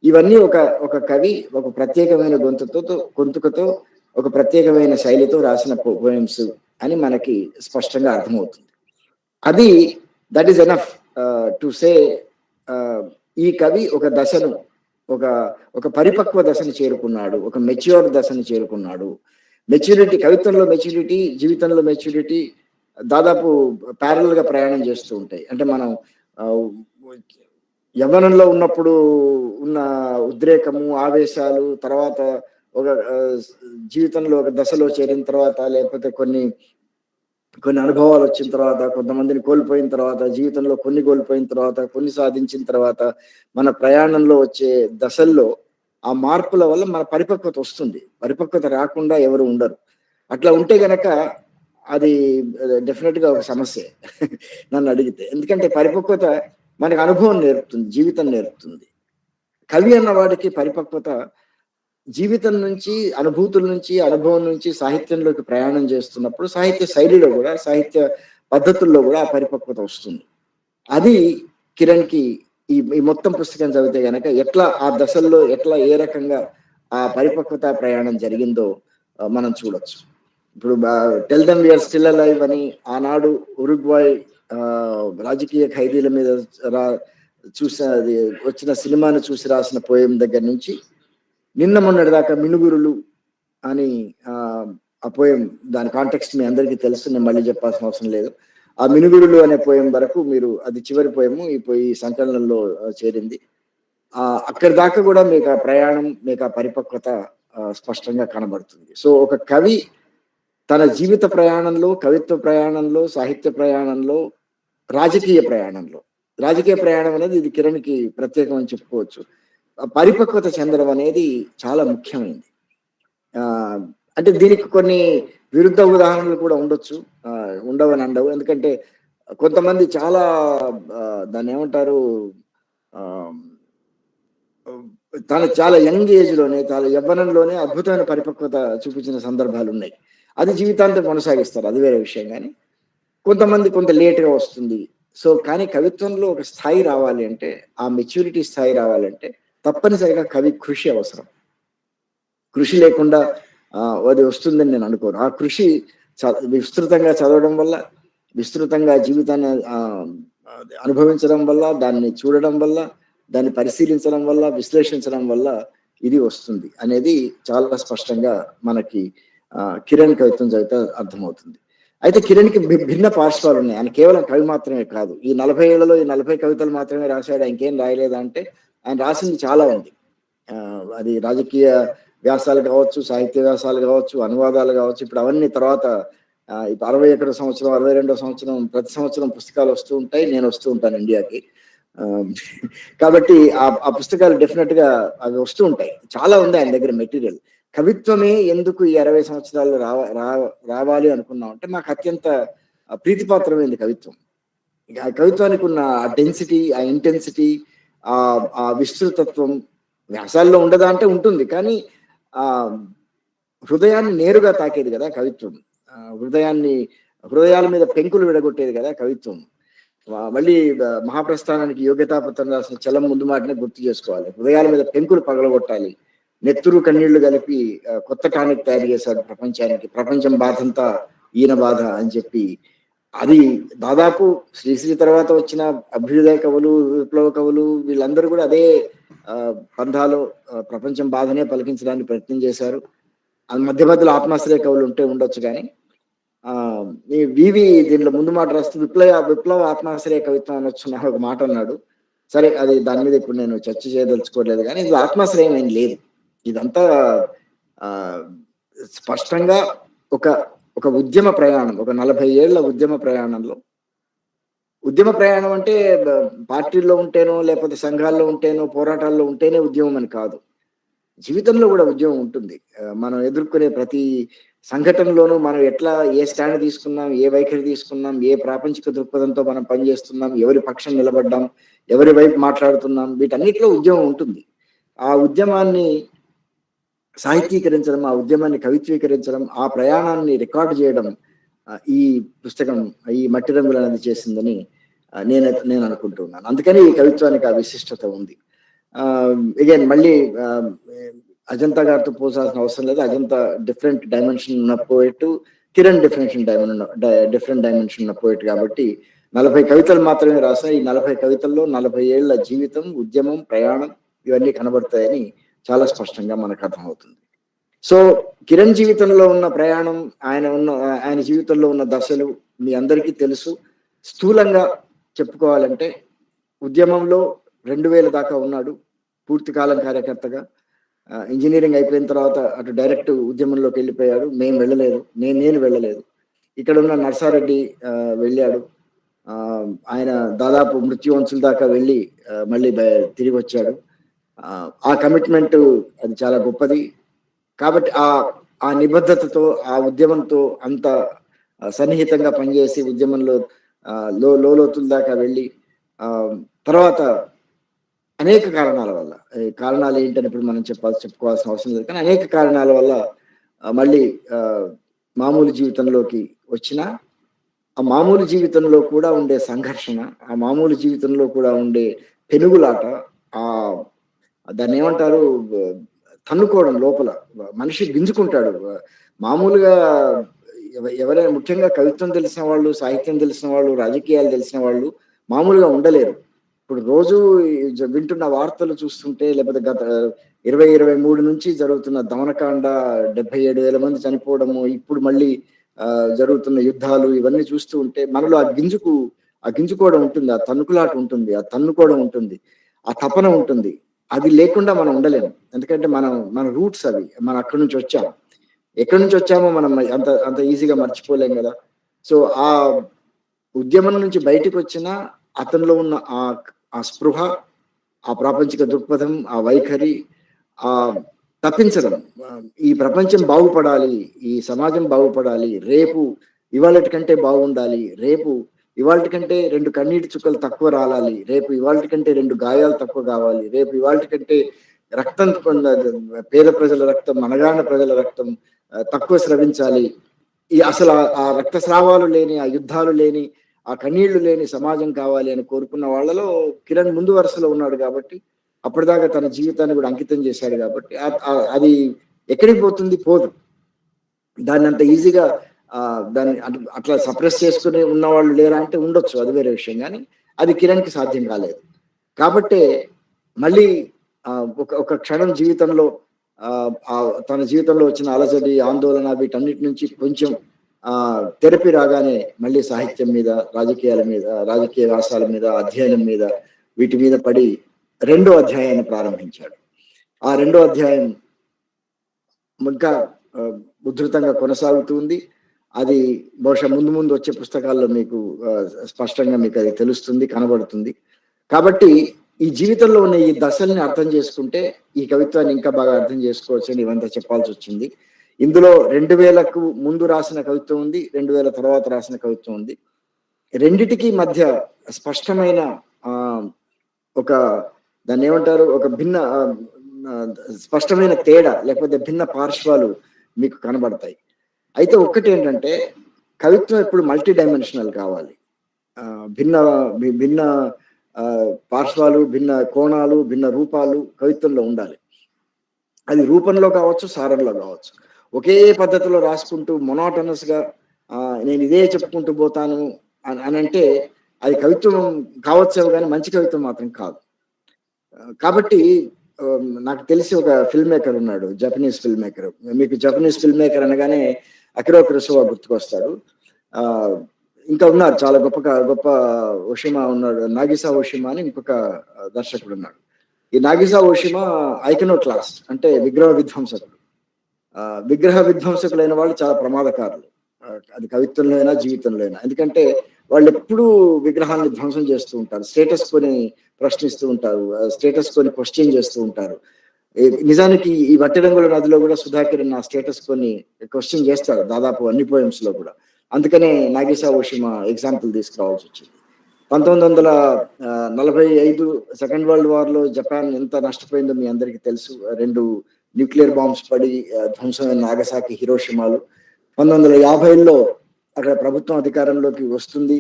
ఇవన్నీ ఒక ఒక కవి ఒక ప్రత్యేకమైన గొంతుకతో ఒక ప్రత్యేకమైన శైలితో రాసిన పోయమ్స్ అని మనకి స్పష్టంగా అర్థమవుతుంది. అది that is enough to say ఈ కవి ఒక దశను, ఒక ఒక పరిపక్వ దశను చేరుకున్నాడు, ఒక మెచ్యూర్ దశను చేరుకున్నాడు. మెచ్యూరిటీ, కవిత్వంలో మెచ్యూరిటీ, జీవితంలో మెచ్యూరిటీ దాదాపు ప్యారలల్ గా ప్రయాణం చేస్తూ ఉంటాయి. అంటే మనం యవ్వనంలో ఉన్నప్పుడు ఉన్న ఉద్రేకము, ఆవేశాలు, తర్వాత ఒక జీవితంలో ఒక దశలో చేరిన తర్వాత, లేకపోతే కొన్ని అనుభవాలు వచ్చిన తర్వాత, కొంతమందిని కోల్పోయిన తర్వాత, జీవితంలో కొన్ని కోల్పోయిన తర్వాత, కొన్ని సాధించిన తర్వాత, మన ప్రయాణంలో వచ్చే దశల్లో ఆ మార్పుల వల్ల మన పరిపక్వత వస్తుంది. పరిపక్వత రాకుండా ఎవరు ఉండరు. అట్లా ఉంటే గనక అది డెఫినెట్ గా ఒక సమస్యే నన్ను అడిగితే. ఎందుకంటే పరిపక్వత మనకు అనుభవం నేర్పుతుంది, జీవితం నేర్పుతుంది. కవి అన్న వాడికి పరిపక్వత జీవితం నుంచి, అనుభూతుల నుంచి, అనుభవం నుంచి సాహిత్యంలోకి ప్రయాణం చేస్తున్నప్పుడు సాహిత్య శైలిలో కూడా, సాహిత్య పద్ధతుల్లో కూడా ఆ పరిపక్వత వస్తుంది. అది కిరణ్‌కి ఈ మొత్తం పుస్తకం చదివితే గనక ఎట్లా ఆ దశల్లో ఎట్లా ఏ రకంగా ఆ పరిపక్వత ప్రయాణం జరిగిందో మనం చూడొచ్చు. ఇప్పుడు 'tell them we are still alive' అని ఆనాడు ఉరుగ్వాయ్ రాజకీయ ఖైదీల మీద అది వచ్చిన సినిమాను చూసి రాసిన పోయం దగ్గర నుంచి నిన్న మొన్నటి దాకా 'మినుగురులు' అని ఆ పోయం, దాని కాంటెక్స్ట్ మీ అందరికీ తెలుసు, నేను మళ్ళీ చెప్పాల్సిన అవసరం లేదు. ఆ 'మినుగురులు' అనే పోయం వరకు మీరు, అది చివరి పోయము ఈ సంకలనంలో చేరింది. అక్కడి దాకా కూడా మీకు ఆ ప్రయాణం, మీకు ఆ పరిపక్వత స్పష్టంగా కనబడుతుంది. సో ఒక కవి తన జీవిత ప్రయాణంలో, కవిత్వ ప్రయాణంలో, సాహిత్య ప్రయాణంలో, రాజకీయ ప్రయాణం అనేది ఇది కిరణ్‌కి ప్రత్యేకం అని చెప్పుకోవచ్చు. పరిపక్వత చెందడం అనేది చాలా ముఖ్యమైనది. అంటే దీనికి కొన్ని విరుద్ధ ఉదాహరణలు కూడా ఉండొచ్చు, ఉండవని అనవు. ఎందుకంటే కొంతమంది చాలా దాన్ని ఏమంటారు, తను చాలా యంగ్ ఏజ్ లోనే, చాలా యవ్వనంలోనే అద్భుతమైన పరిపక్వత చూపించిన సందర్భాలు ఉన్నాయి. అది జీవితాంతం కొనసాగిస్తారు, అది వేరే విషయం. కానీ కొంతమంది కొంత లేట్గా వస్తుంది. సో కానీ కవిత్వంలో ఒక స్థాయి రావాలి అంటే, ఆ మెచ్యూరిటీ స్థాయి రావాలంటే తప్పనిసరిగా కవి కృషి అవసరం. కృషి లేకుండా అది వస్తుందని నేను అనుకోను. ఆ కృషి విస్తృతంగా చదవడం వల్ల, విస్తృతంగా జీవితాన్ని అనుభవించడం వల్ల, దాన్ని చూడడం వల్ల, దాన్ని పరిశీలించడం వల్ల, విశ్లేషించడం వల్ల ఇది వస్తుంది అనేది చాలా స్పష్టంగా మనకి కిరణ్ కవిత్వం చదివితే అర్థమవుతుంది. అయితే కిరణ్‌కి భిన్న పార్శ్వాలు ఉన్నాయి. ఆయన కేవలం కవి మాత్రమే కాదు. ఈ 40 ఏళ్లలో ఈ 40 కవితలు మాత్రమే రాశాడు, ఇంకేం రాయలేదా అంటే ఆయన రాసింది చాలా ఉంది. అది రాజకీయ వ్యాసాలు కావచ్చు, సాహిత్య వ్యాసాలు కావచ్చు, అనువాదాలు కావచ్చు. ఇప్పుడు అవన్నీ తర్వాత 61వ సంవత్సరం, 62వ సంవత్సరం ప్రతి సంవత్సరం పుస్తకాలు వస్తూ ఉంటాయి. నేను వస్తూ ఉంటాను ఇండియాకి. కాబట్టి ఆ పుస్తకాలు డెఫినెట్ గా అవి వస్తూ ఉంటాయి. చాలా ఉంది ఆయన దగ్గర మెటీరియల్. కవిత్వమే ఎందుకు ఈ 60 సంవత్సరాలు రావాలి అనుకున్నాం అంటే, మాకు అత్యంత ప్రీతిపాత్రమైంది కవిత్వం. ఆ కవిత్వానికి ఉన్న ఆ డెన్సిటీ, ఆ ఇంటెన్సిటీ, ఆ విస్తృతత్వం వ్యాసాల్లో ఉండదా అంటే ఉంటుంది. కానీ హృదయాన్ని నేరుగా తాకేది కదా కవిత్వం. హృదయాల మీద పెంకులు విడగొట్టేది కదా కవిత్వం. మళ్ళీ మహాప్రస్థానానికి యోగ్యతాపత్రం రాసిన చలం ముందు మాటనే గుర్తు చేసుకోవాలి. హృదయాల మీద పెంకులు పగలగొట్టాలి, నెత్తురు కన్నీళ్లు కలిపి కొత్త టానిక్ తయారు చేశాడు ప్రపంచానికి. ప్రపంచం బాధంతా ఈయన బాధ అని చెప్పి, అది దాదాపు శ్రీశ్రీ తర్వాత వచ్చిన అభ్యుదయ కవులు, విప్లవ కవులు వీళ్ళందరూ కూడా అదే పంథాలో ప్రపంచం బాధనే పలికించడానికి ప్రయత్నం చేశారు. మధ్య మధ్యలో ఆత్మాశ్రయ కవులు ఉంటే ఉండొచ్చు. కానీ వివి దీనిలో ముందు మాట రాస్తూ విప్లవ ఆత్మాశ్రయ కవిత్వం అనొచ్చు ఒక మాట అన్నాడు. సరే, అది దాని మీద ఇప్పుడు నేను చర్చ చేయదలుచుకోలేదు. కానీ ఇది ఆత్మాశ్రయం ఏం లేదు. ఇదంతా స్పష్టంగా ఒక ఉద్యమ ప్రయాణం, ఒక 40 ఏళ్ల ఉద్యమ ప్రయాణంలో, ఉద్యమ ప్రయాణం అంటే పార్టీల్లో ఉంటేనో, లేకపోతే సంఘాల్లో ఉంటేనో, పోరాటాల్లో ఉంటేనే ఉద్యమం అని కాదు. జీవితంలో కూడా ఉద్యమం ఉంటుంది. మనం ఎదుర్కొనే ప్రతి సంఘటనలోనూ మనం ఎట్లా ఏ స్టాండ్ తీసుకున్నాం, ఏ వైఖరి తీసుకున్నాం, ఏ ప్రాపంచిక దృక్పథంతో మనం పనిచేస్తున్నాం, ఎవరి పక్షం నిలబడ్డాం, ఎవరి వైపు మాట్లాడుతున్నాం, వీటన్నిటిలో ఉద్యమం ఉంటుంది. ఆ ఉద్యమాన్ని సాహితీకరించడం, ఆ ఉద్యమాన్ని కవిత్వీకరించడం, ఆ ప్రయాణాన్ని రికార్డ్ చేయడం ఈ పుస్తకం, ఈ మట్టి రంగులనేది చేసిందని నేను అనుకుంటున్నాను. అందుకని ఈ కవిత్వానికి ఆ విశిష్టత ఉంది. అగైన్ మళ్ళీ అజంతా గారితో పోల్చాల్సిన అవసరం లేదు. అజంతా డిఫరెంట్ డైమెన్షన్ ఉన్న పోయెట్, కిరణ్ డిఫరెంట్ డైమెన్షన్ ఉన్న పోయెట్ కాబట్టి 40 కవితలు మాత్రమే రాసా. ఈ 40 కవితల్లో 40 ఏళ్ల జీవితం, ఉద్యమం, ప్రయాణం ఇవన్నీ కనబడతాయని చాలా స్పష్టంగా మనకు అర్థమవుతుంది. సో కిరణ్ జీవితంలో ఉన్న ప్రయాణం, ఆయన జీవితంలో ఉన్న దశలు మీ అందరికీ తెలుసు. స్థూలంగా చెప్పుకోవాలంటే ఉద్యమంలో 2000 దాకా ఉన్నాడు. పూర్తి కాలం కార్యకర్తగా. ఇంజనీరింగ్ అయిపోయిన తర్వాత అటు డైరెక్ట్ ఉద్యమంలోకి వెళ్ళిపోయాడు. నేను వెళ్ళలేదు. ఇక్కడ ఉన్న నర్సారెడ్డి వెళ్ళాడు. ఆయన దాదాపు మృత్యువంచుల దాకా వెళ్ళి మళ్ళీ తిరిగి వచ్చాడు. ఆ కమిట్మెంట్ అది చాలా గొప్పది. కాబట్టి ఆ నిబద్ధతతో, ఆ ఉద్యమంతో అంత సన్నిహితంగా పనిచేసి ఉద్యమంలో లోతుల దాకా వెళ్ళి తర్వాత అనేక కారణాల వల్ల, కారణాలు ఏంటని ఇప్పుడు మనం చెప్పుకోవాల్సిన అవసరం లేదు, కానీ అనేక కారణాల వల్ల మళ్ళీ మామూలు జీవితంలోకి వచ్చిన ఆ మామూలు జీవితంలో కూడా ఉండే సంఘర్షణ, ఆ మామూలు జీవితంలో కూడా ఉండే పెనుగులాట, ఆ దాన్ని ఏమంటారు, తన్నుకోవడం లోపల మనిషి గింజుకుంటాడు. మామూలుగా ఎవరైనా ముఖ్యంగా కవిత్వం తెలిసిన వాళ్ళు, సాహిత్యం తెలిసిన వాళ్ళు, రాజకీయాలు తెలిసిన వాళ్ళు మామూలుగా ఉండలేరు. ఇప్పుడు రోజు వింటున్న వార్తలు చూస్తుంటే, లేకపోతే గత 2023 నుంచి జరుగుతున్న దమనకాండ, 77,000 మంది చనిపోవడము, ఇప్పుడు మళ్ళీ జరుగుతున్న యుద్ధాలు, ఇవన్నీ చూస్తూ ఉంటే మనలో ఆ గింజుకోవడం ఉంటుంది, ఆ తన్నుకులాట ఉంటుంది, ఆ తన్నుకోవడం ఉంటుంది, ఆ తపన ఉంటుంది. అది లేకుండా మనం ఉండలేము. ఎందుకంటే మన రూట్స్ అవి. మనం అక్కడి నుంచి వచ్చాము. ఎక్కడి నుంచి వచ్చామో మనం అంత ఈజీగా మర్చిపోలేం కదా. సో ఆ ఉద్యమం నుంచి బయటకు వచ్చిన అతనిలో ఉన్న ఆ స్పృహ, ఆ ప్రాపంచిక దృక్పథం, ఆ వైఖరి, ఆ తప్పించడం, ఈ ప్రపంచం బాగుపడాలి, ఈ సమాజం బాగుపడాలి, రేపు ఇవాళటి కంటే బాగుండాలి, రేపు ఇవాళ కంటే 2 కన్నీటి చుక్కలు తక్కువ రాలాలి, రేపు ఇవాళ కంటే 2 గాయాలు తక్కువ కావాలి, రేపు ఇవాళ కంటే రక్తం, పేద ప్రజల రక్తం, మనగాన ప్రజల రక్తం తక్కువ స్రవించాలి. అసలు ఆ రక్తస్రావాలు లేని, ఆ యుద్ధాలు లేని, ఆ కన్నీళ్లు లేని సమాజం కావాలి అని కోరుకున్న వాళ్ళలో కిరణ్ ముందు వరుసలో ఉన్నాడు. కాబట్టి అప్పటిదాకా తన జీవితాన్ని కూడా అంకితం చేశాడు. కాబట్టి అది ఎక్కడికి పోతుంది, పోదు. దాన్ని అంత ఈజీగా దాన్ని అట్లా సప్రెస్ చేసుకుని ఉన్న వాళ్ళు లేరా అంటే ఉండొచ్చు, అది వేరే విషయం. కానీ అది కిరణ్కి సాధ్యం కాలేదు. కాబట్టే మళ్ళీ ఒక క్షణం జీవితంలో తన జీవితంలో వచ్చిన అలజడి, ఆందోళన, వీటన్నిటి నుంచి కొంచెం థెరపీ రాగానే మళ్ళీ సాహిత్యం మీద, రాజకీయాల మీద, రాజకీయ వ్యాసాల మీద, అధ్యయనం మీద, వీటి మీద పడి 2వ అధ్యాయాన్ని ప్రారంభించాడు. ఆ 2వ అధ్యాయం ఇంకా ఉధృతంగా కొనసాగుతుంది. అది బహుశా ముందు వచ్చే పుస్తకాల్లో మీకు స్పష్టంగా మీకు అది తెలుస్తుంది, కనబడుతుంది. కాబట్టి ఈ జీవితంలో ఉన్న ఈ దశల్ని అర్థం చేసుకుంటే ఈ కవిత్వాన్ని ఇంకా బాగా అర్థం చేసుకోవచ్చు అని ఇవంతా చెప్పాల్సి వచ్చింది. ఇందులో 2000కు ముందు రాసిన కవిత్వం ఉంది, 2000 తర్వాత రాసిన కవిత్వం ఉంది. రెండిటికి మధ్య స్పష్టమైన ఒక దాన్ని ఏమంటారు, ఒక భిన్న స్పష్టమైన తేడా, లేకపోతే భిన్న పార్శ్వాలు మీకు కనబడతాయి. అయితే ఒక్కటి ఏంటంటే, కవిత్వం ఇప్పుడు మల్టీ డైమెన్షనల్ కావాలి. భిన్న పార్శ్వాలు, భిన్న కోణాలు, భిన్న రూపాలు కవిత్వంలో ఉండాలి. అది రూపంలో కావచ్చు, సారంలో కావచ్చు. ఒకే పద్ధతిలో రాసుకుంటూ మొనోటనస్ గా నేను ఇదే చెప్పుకుంటూ పోతాను అని అంటే అది కవిత్వం కావచ్చు, కానీ మంచి కవిత్వం మాత్రం కాదు. కాబట్టి నాకు తెలిసి ఒక ఫిల్మ్ మేకర్ ఉన్నాడు, జపనీస్ ఫిల్మ్ మేకర్. మీకు జపనీస్ ఫిల్మ్ మేకర్ అనగానే అకిరా కురోసావా గుర్తుకొస్తాడు. ఇంకా ఉన్నారు చాలా గొప్ప ఓషిమా ఉన్నాడు, నాగిసా ఓషిమా అని ఇంకొక దర్శకుడు ఉన్నాడు. ఈ నాగిసా ఓషిమా ఐకనోక్లాస్ట్ అంటే విగ్రహ విధ్వంసకులైన వాళ్ళు చాలా ప్రమాదకారులు. అది కవిత్వంలో అయినా, జీవితంలో అయినా. ఎందుకంటే వాళ్ళు ఎప్పుడూ విగ్రహాన్ని ధ్వంసం చేస్తూ ఉంటారు, స్టేటస్ కొని ప్రశ్నిస్తూ ఉంటారు, స్టేటస్ కొని క్వశ్చన్ చేస్తూ ఉంటారు. నిజానికి ఈ వట్టి రంగుల నదిలో కూడా సుధాకర్ నా స్టేటస్ కొన్ని క్వశ్చన్ చేస్తాడు దాదాపు అన్ని పోయమ్స్ లో కూడా. అందుకనే నాగేశా ఓషిమా ఎగ్జాంపుల్ తీసుకురావాల్సి వచ్చింది. 1945 సెకండ్ వరల్డ్ వార్ లో జపాన్ ఎంత నష్టపోయిందో మీ అందరికీ తెలుసు. 2 న్యూక్లియర్ బాంబ్స్ పడి ధ్వంసమైన నాగసాకి, హిరోషిమాలు. 1950లో అక్కడ ప్రభుత్వం అధికారంలోకి వస్తుంది,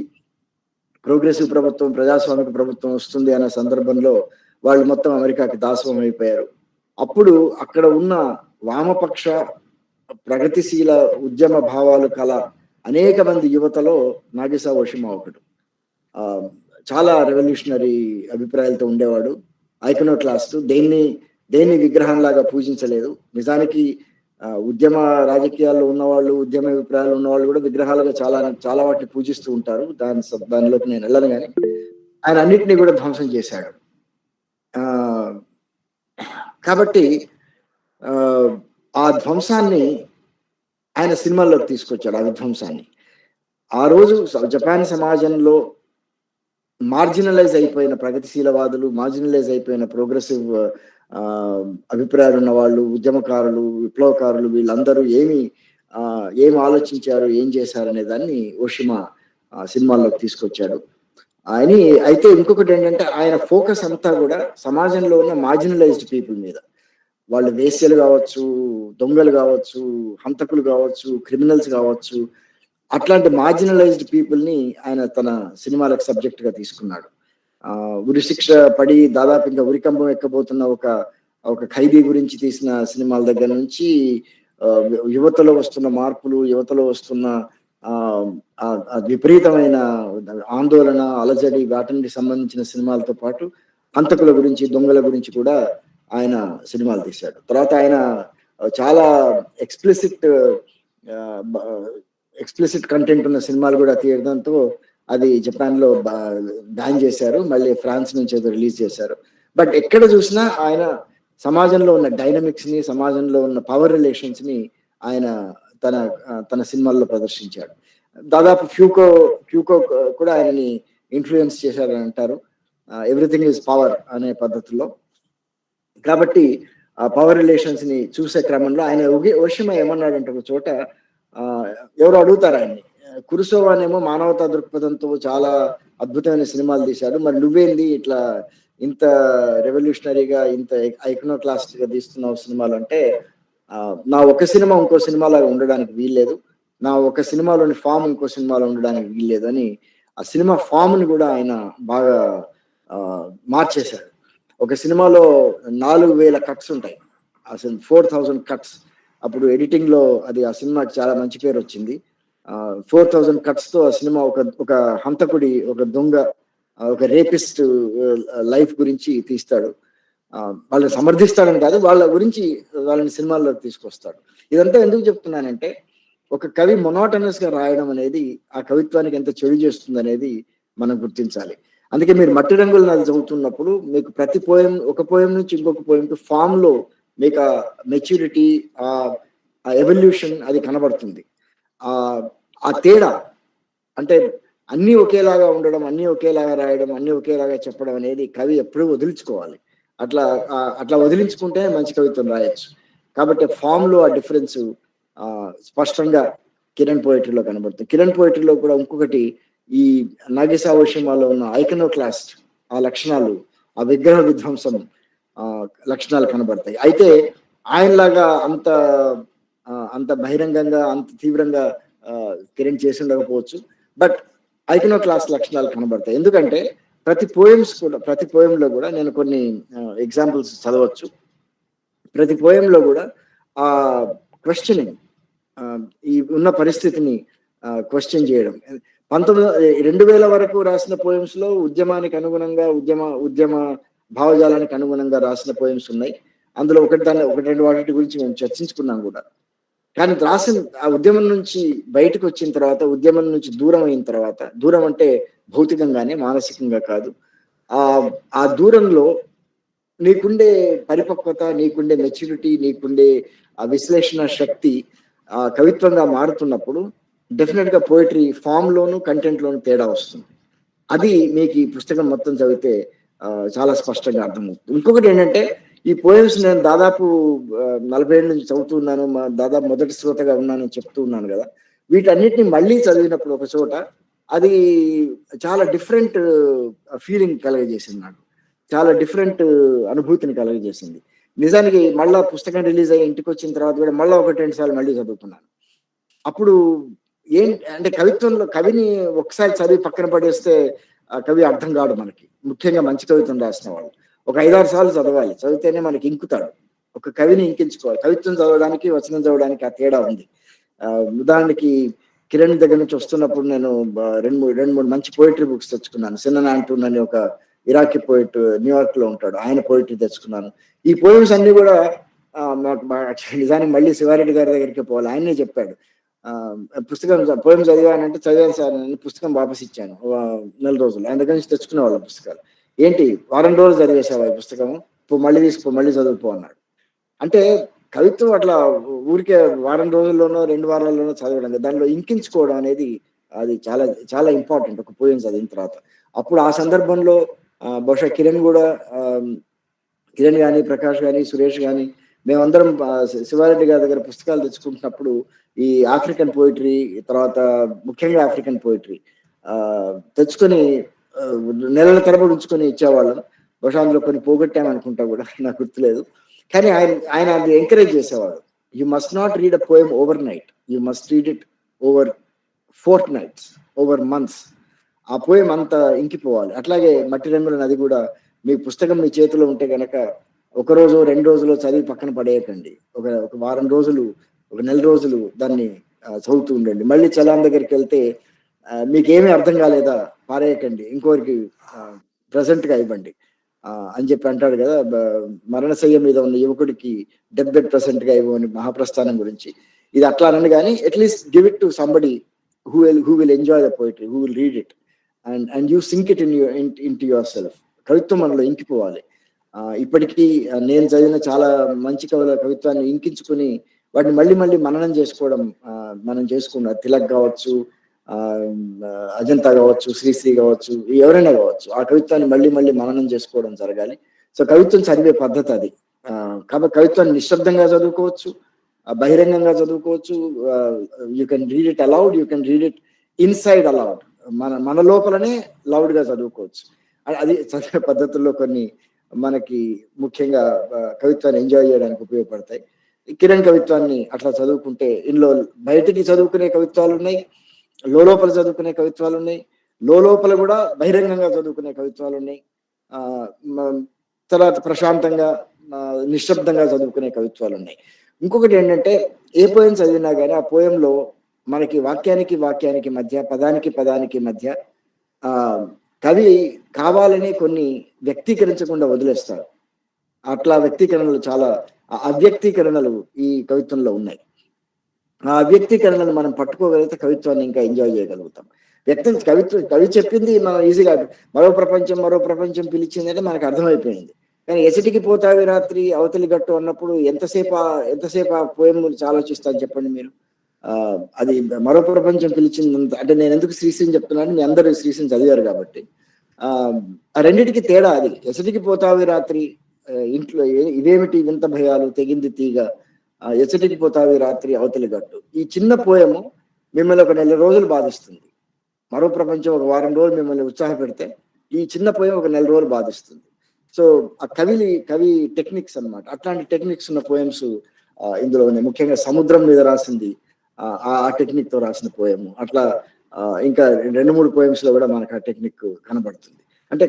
ప్రోగ్రెసివ్ ప్రభుత్వం, ప్రజాస్వామిక ప్రభుత్వం వస్తుంది అనే సందర్భంలో వాళ్ళు మొత్తం అమెరికాకి దాసోహం అయిపోయారు. అప్పుడు అక్కడ ఉన్న వామపక్ష ప్రగతిశీల ఉద్యమ భావాలు కల అనేక మంది యువతలో నాగేశా ఓషిమా ఒకడు. చాలా రెవల్యూషనరీ అభిప్రాయాలతో ఉండేవాడు. ఐకనోక్లాస్ట్, దేన్ని విగ్రహంలాగా పూజించలేదు. నిజానికి ఉద్యమ రాజకీయాల్లో ఉన్నవాళ్ళు, ఉద్యమ అభిప్రాయాలు ఉన్నవాళ్ళు కూడా విగ్రహాలుగా చాలా వాటిని పూజిస్తూ ఉంటారు. దానిలోకి నేను వెళ్ళను, కానీ ఆయన అన్నిటినీ కూడా ధ్వంసం చేశాడు. కాబట్టి ఆ ధ్వంసాన్ని ఆయన సినిమాల్లోకి తీసుకొచ్చాడు. ఆ విధ్వంసాన్ని ఆ రోజు జపాన్ సమాజంలో మార్జినలైజ్ అయిపోయిన ప్రగతిశీలవాదులు, మార్జినలైజ్ అయిపోయిన ప్రోగ్రెసివ్ అభిప్రాయాలు ఉన్న వాళ్ళు, ఉద్యమకారులు, విప్లవకారులు, వీళ్ళందరూ ఏమి ఆలోచించారు, ఏం చేశారు అనే దాన్ని ఓషిమా సినిమాల్లోకి తీసుకొచ్చాడు. అయితే ఇంకొకటి ఏంటంటే ఆయన ఫోకస్ అంతా కూడా సమాజంలో ఉన్న మార్జినలైజ్డ్ పీపుల్ మీద. వాళ్ళు వేశ్యలు కావచ్చు, దొంగలు కావచ్చు, హంతకులు కావచ్చు, క్రిమినల్స్ కావచ్చు, అట్లాంటి మార్జినలైజ్డ్ పీపుల్ ని ఆయన తన సినిమాలకు సబ్జెక్ట్ గా తీసుకున్నాడు. ఉరి శిక్ష పడి దాదాపు ఇంకా ఉరికంబం ఎక్కబోతున్న ఒక ఖైదీ గురించి తీసిన సినిమాల దగ్గర నుంచి యువతలో వస్తున్న మార్పులు, యువతలో వస్తున్న విపరీతమైన ఆందోళన, అలజడి, వాటికి సంబంధించిన సినిమాలతో పాటు హంతకుల గురించి, దొంగల గురించి కూడా ఆయన సినిమాలు తీశాడు. తర్వాత ఆయన చాలా ఎక్స్ప్లిసిట్ కంటెంట్ ఉన్న సినిమాలు కూడా తీయడంతో అది జపాన్ లో బ్యాన్ చేశారు. మళ్ళీ ఫ్రాన్స్ నుంచి ఏదో రిలీజ్ చేశారు. బట్ ఎక్కడ చూసినా ఆయన సమాజంలో ఉన్న డైనమిక్స్ ని, సమాజంలో ఉన్న పవర్ రిలేషన్స్ ని ఆయన తన సినిమాల్లో ప్రదర్శించాడు. దాదాపు ఫ్యూకో కూడా ఆయనని ఇన్ఫ్లుయెన్స్ చేశారని అంటారు, ఎవ్రీథింగ్ ఈజ్ పవర్ అనే పద్ధతిలో. కాబట్టి ఆ పవర్ రిలేషన్స్ ని చూసే క్రమంలో ఆయన ఓషిమా ఏమన్నాడంటే ఒక చోట, ఎవరు అడుగుతారు ఆయన్ని, కురుసోవానేమో మానవతా దృక్పథంతో చాలా అద్భుతమైన సినిమాలు తీశాడు, మరి నువ్వేంది ఇట్లా ఇంత రెవల్యూషనరీగా, ఇంత ఐకనోక్లాస్ట్ గా తీస్తున్నావు సినిమాలు అంటే, నా ఒక సినిమా ఇంకో సినిమాలాగా ఉండడానికి వీల్లేదు, నా ఒక సినిమాలోని ఫామ్ ఇంకో సినిమాలో ఉండడానికి వీల్లేదు అని ఆ సినిమా ఫామ్ ని కూడా ఆయన బాగా మార్చేశారు. ఒక సినిమాలో 4000 కట్స్ ఉంటాయి, అసలు 4000 కట్స్. అప్పుడు ఎడిటింగ్ లో అది ఆ సినిమాకి చాలా మంచి పేరు వచ్చింది. 4000 కట్స్ తో ఆ సినిమా ఒక హంతకుడి, ఒక దొంగ, ఒక రేపిస్ట్ లైఫ్ గురించి తీస్తాడు. వాళ్ళని సమర్థిస్తాడని కాదు, వాళ్ళ గురించి వాళ్ళని సినిమాల్లోకి తీసుకొస్తాడు. ఇదంతా ఎందుకు చెప్తున్నానంటే, ఒక కవి మొనోటనస్ గా రాయడం అనేది ఆ కవిత్వానికి ఎంత చెడు చేస్తుంది అనేది మనం గుర్తించాలి. అందుకే మీరు మట్టి రంగుల నది చదువుతున్నప్పుడు మీకు ప్రతి పోయం, ఒక పోయం నుంచి ఇంకొక పోయం ఫామ్ లో మీకు ఆ మెచ్యూరిటీ, ఆ ఎవల్యూషన్ అది కనబడుతుంది. ఆ తేడా అంటే అన్నీ ఒకేలాగా ఉండడం, అన్నీ ఒకేలాగా రాయడం, అన్నీ ఒకేలాగా చెప్పడం అనేది కవి ఎప్పుడూ వదిలించుకోవాలి. అట్లా వదిలించుకుంటే మంచి కవిత్వం రాయొచ్చు. కాబట్టి ఫామ్ లో ఆ డిఫరెన్స్ స్పష్టంగా కిరణ్ పోయిటరీలో కనబడుతుంది. కిరణ్ పోయిటరీలో కూడా ఇంకొకటి, ఈ నాగేశా ఓషిమాలో ఉన్న ఐకనోక్లాస్ట్ ఆ లక్షణాలు, ఆ విగ్రహ విధ్వంసం లక్షణాలు కనబడతాయి. అయితే ఆయనలాగా అంత బహిరంగంగా, అంత తీవ్రంగా కిరణ్ చేసి ఉండకపోవచ్చు, బట్ ఐకనోక్లాస్ట్ లక్షణాలు కనబడతాయి. ఎందుకంటే ప్రతి పోయంలో కూడా నేను కొన్ని ఎగ్జాంపుల్స్ చదవచ్చు. ప్రతి పోయంలో కూడా ఆ క్వశ్చనింగ్, ఈ ఉన్న పరిస్థితిని క్వశ్చన్ చేయడం. 2000 వరకు రాసిన పోయమ్స్ లో ఉద్యమానికి అనుగుణంగా, ఉద్యమ భావజాలానికి అనుగుణంగా రాసిన పోయమ్స్ ఉన్నాయి. అందులో ఒకటి రెండు వాటి గురించి మేము చర్చించుకున్నాం కూడా. కానీ రాసిన ఆ ఉద్యమం నుంచి బయటకు వచ్చిన తర్వాత, ఉద్యమం నుంచి దూరం అయిన తర్వాత, దూరం అంటే భౌతికంగానే, మానసికంగా కాదు, ఆ దూరంలో నీకుండే పరిపక్వత, నీకుండే మెచ్యూరిటీ, నీకుండే ఆ విశ్లేషణ శక్తి కవిత్వంగా మారుతున్నప్పుడు డెఫినెట్ గా పోయిటరీ ఫామ్ లోను, కంటెంట్ లోను తేడా వస్తుంది. అది మీకు ఈ పుస్తకం మొత్తం చదివితే చాలా స్పష్టంగా అర్థమవుతుంది. ఇంకొకటి ఏంటంటే, ఈ పోయమ్స్ నేను దాదాపు 40 ఏళ్ళ నుంచి చదువుతున్నాను. దాదాపు మొదటి శ్రోతగా ఉన్నానని చెప్తూ ఉన్నాను గదా! వీటన్నిటిని మళ్ళీ చదివినప్పుడు ఒక చోట అది చాలా డిఫరెంట్ ఫీలింగ్ కలగజేసింది నాకు. చాలా డిఫరెంట్ అనుభూతిని కలగజేసింది. నిజానికి మళ్ళా పుస్తకం రిలీజ్ అయ్యి ఇంటికొచ్చిన తర్వాత గూడా మళ్ళా 1, 2 సార్లు మళ్ళీ చదువుకున్నాను. అప్పుడు అంటే కవిత్వంలో కవిని ఒకసారి చదివి పక్కన పడేస్తే ఆ కవి అర్థం కాడు మనకి. ముఖ్యంగా మంచి కవిత్వం రాసిన వాళ్ళు. ఒక 5, 6 సార్లు చదవాలి. చదివితేనే మనకి ఇంకుతాడు. ఒక కవిని ఇంకించుకోవాలి. కవిత్వం చదవడానికి, వచనం చదవడానికి ఆ తేడా ఉంది. ఉదాహరణకి కిరణ్ దగ్గర నుంచి వస్తున్నప్పుడు నేను 2, 3 మంచి పోయెట్రీ బుక్స్ తెచ్చుకున్నాను. సినన్ ఆంటూన్ అని ఒక ఇరాకీ పోయెట్ న్యూయార్క్‌లో ఉంటాడు. ఆయన పోయెట్రీ తెచ్చుకున్నాను. ఈ పోయెమ్స్ అన్నీ గూడా నాకు నిజానికి మళ్ళీ శివారెడ్డి గారి దగ్గరికే పోవాలి. ఆయనే చెప్పాడు. పుస్తకం పోయెమ్ చదివానంటే, చదివాను సార్ అని పుస్తకం వాపస్ ఇచ్చాను. నెల రోజులు. ఆయన దగ్గర నుంచి తెచ్చుకునేవాళ్ళం పుస్తకాలు. ఏంటి వారం రోజులు చదివేసావా ఈ పుస్తకం? మళ్ళీ తీసుకో, మళ్ళీ చదువుకో అన్నాడు. అంటే కవిత్వం అట్లా ఊరికే వారం రోజుల్లోనో, 2 వారాల్లోనో చదవడం కాదు. దానిలో ఇంకించుకోవడం అనేది అది చాలా చాలా ఇంపార్టెంట్ ఒక పోయెమ్ చదివిన తర్వాత. అప్పుడు ఆ సందర్భంలో బహుశా కిరణ్ గాని, ప్రకాష్ గాని, సురేష్ గాని మేమందరం శివారెడ్డి గారి దగ్గర పుస్తకాలు తెచ్చుకుంటున్నప్పుడు ఈ ఆఫ్రికన్ పోయెట్రీ, తర్వాత ముఖ్యంగా ఆఫ్రికన్ పోయెట్రీ తెచ్చుకొని నెలల తరబడి ఉంచుకొని ఇచ్చేవాళ్ళం. బహుశా అందులో కొన్ని పోగొట్టామనుకుంటా గూడా నాకు గుర్తులేదు. కానీ ఆయన అది ఎంకరేజ్ చేసేవాడు. You must not read a poem over night. You must read it over fourth nights, over months. ఆ పోయెమ్ అంత ఇంకిపోవాలి. అట్లాగే మట్టి రంగుల నది కూడా మీ పుస్తకం మీ చేతిలో ఉంటే గనక ఒక రోజో, 2 రోజులో చదివి పక్కన పడేయకండి. ఒక ఒక వారం రోజులు, ఒక నెల రోజులు దాన్ని చదువుతూ ఉండండి. మళ్ళీ చలాన్ దగ్గరికెళ్తే మీకేమీ అర్థం కాలేదా పారేయకండి. ఇంకోరికి ప్రెజెంట్‌గా ఇవ్వండి. అని చెప్పి అంటాడు కదా! మరణశయ్య మీద ఉన్న యువకుడికి డెత్ బెడ్ ప్రెజెంట్‌గా ఇవ్వు అని మహాప్రస్థానం గురించి. ఇది అట్లా అనను గాని at least give it to somebody who will enjoy the poetry, who will read it and you sink it into yourself. కవిత్వం మనలో ఇంకిపోవాలి. ఇప్పటికీ నేను చదివిన చాలా మంచి కవుల కవిత్వాన్ని ఇంకించుకొని వాటిని మళ్ళీ మళ్ళీ మననం చేసుకోవడం మనం చేసుకున్నాం. తిలక్ కావచ్చు, అజంతా కావచ్చు, శ్రీశ్రీ కావచ్చు, ఎవరైనా కావచ్చు. ఆ కవిత్వాన్ని మళ్ళీ మళ్ళీ మననం చేసుకోవడం జరగాలి. సో కవిత్వం చదివే పద్ధతి అది. కాబట్టి కవిత్వాన్ని నిశ్శబ్దంగా చదువుకోవచ్చు, బహిరంగంగా చదువుకోవచ్చు. You can read it allowed, you can read it inside allowed. మన లోపలనే లౌడ్ గా చదువుకోవచ్చు. అది చదివే పద్ధతుల్లో కొన్ని మనకి ముఖ్యంగా కవిత్వాన్ని ఎంజాయ్ చేయడానికి ఉపయోగపడతాయి. కిరణ్ కవిత్వాన్ని అట్లా చదువుకుంటే ఇందులో బయటికి చదువుకునే కవిత్వాలు ఉన్నాయి, లోపల చదువుకునే కవిత్వాలు ఉన్నాయి, లోపల కూడా బహిరంగంగా చదువుకునే కవిత్వాలు ఉన్నాయి. తర్వాత ప్రశాంతంగా నిశ్శబ్దంగా చదువుకునే కవిత్వాలు ఉన్నాయి. ఇంకొకటి ఏంటంటే ఏ పోయం చదివినా కానీ ఆ పోయంలో మనకి వాక్యానికి వాక్యానికి మధ్య, పదానికి పదానికి మధ్య కవి కావాలని కొన్ని వ్యక్తీకరించకుండా వదిలేస్తారు. అట్లా వ్యక్తీకరణలు చాలా అవ్యక్తీకరణలు ఈ కవిత్వంలో ఉన్నాయి. ఆ అవ్యక్తీకరణలను మనం పట్టుకోగలిగితే కవిత్వాన్ని ఇంకా ఎంజాయ్ చేయగలుగుతాం. కవి చెప్పింది మనం ఈజీగా మరో ప్రపంచం పిలిచిందంటే మనకు అర్థమైపోయింది. కానీ ఎసటికి పోతావి రాత్రి అవతలి గట్టు అన్నప్పుడు ఎంతసేపు ఆ పోయం గురించి ఆలోచిస్తాను చెప్పండి మీరు. అది మరో ప్రపంచం పిలిచిందంత అంటే నేను ఎందుకు శ్రీశ్రీని చెప్తున్నాను, మీ అందరూ శ్రీశ్రీని చదివారు కాబట్టి. ఆ రెండింటికి తేడా అది. ఎసటికి పోతావి రాత్రి, ఇంట్లో ఇవేమిటి వింత భయాలు, తెగింది తీగ, ఎసటికి పోతావి రాత్రి అవతలి గట్టు. ఈ చిన్న పోయము మిమ్మల్ని ఒక 1 నెల రోజులు బాధిస్తుంది. మరో ప్రపంచం ఒక వారం రోజులు మిమ్మల్ని ఉత్సాహపెడితే ఈ చిన్న పోయం ఒక 1 నెల రోజులు బాధిస్తుంది. సో ఆ కవి టెక్నిక్స్ అన్నమాట. అట్లాంటి టెక్నిక్స్ ఉన్న పోయమ్స్ ఇందులో ఉన్నాయి. ముఖ్యంగా సముద్రం మీద రాసింది ఆ టెక్నిక్ తో రాసిన పోయము. అట్లా ఇంకా 2, 3 పోయమ్స్ లో కూడా మనకు ఆ టెక్నిక్ కనబడుతుంది. అంటే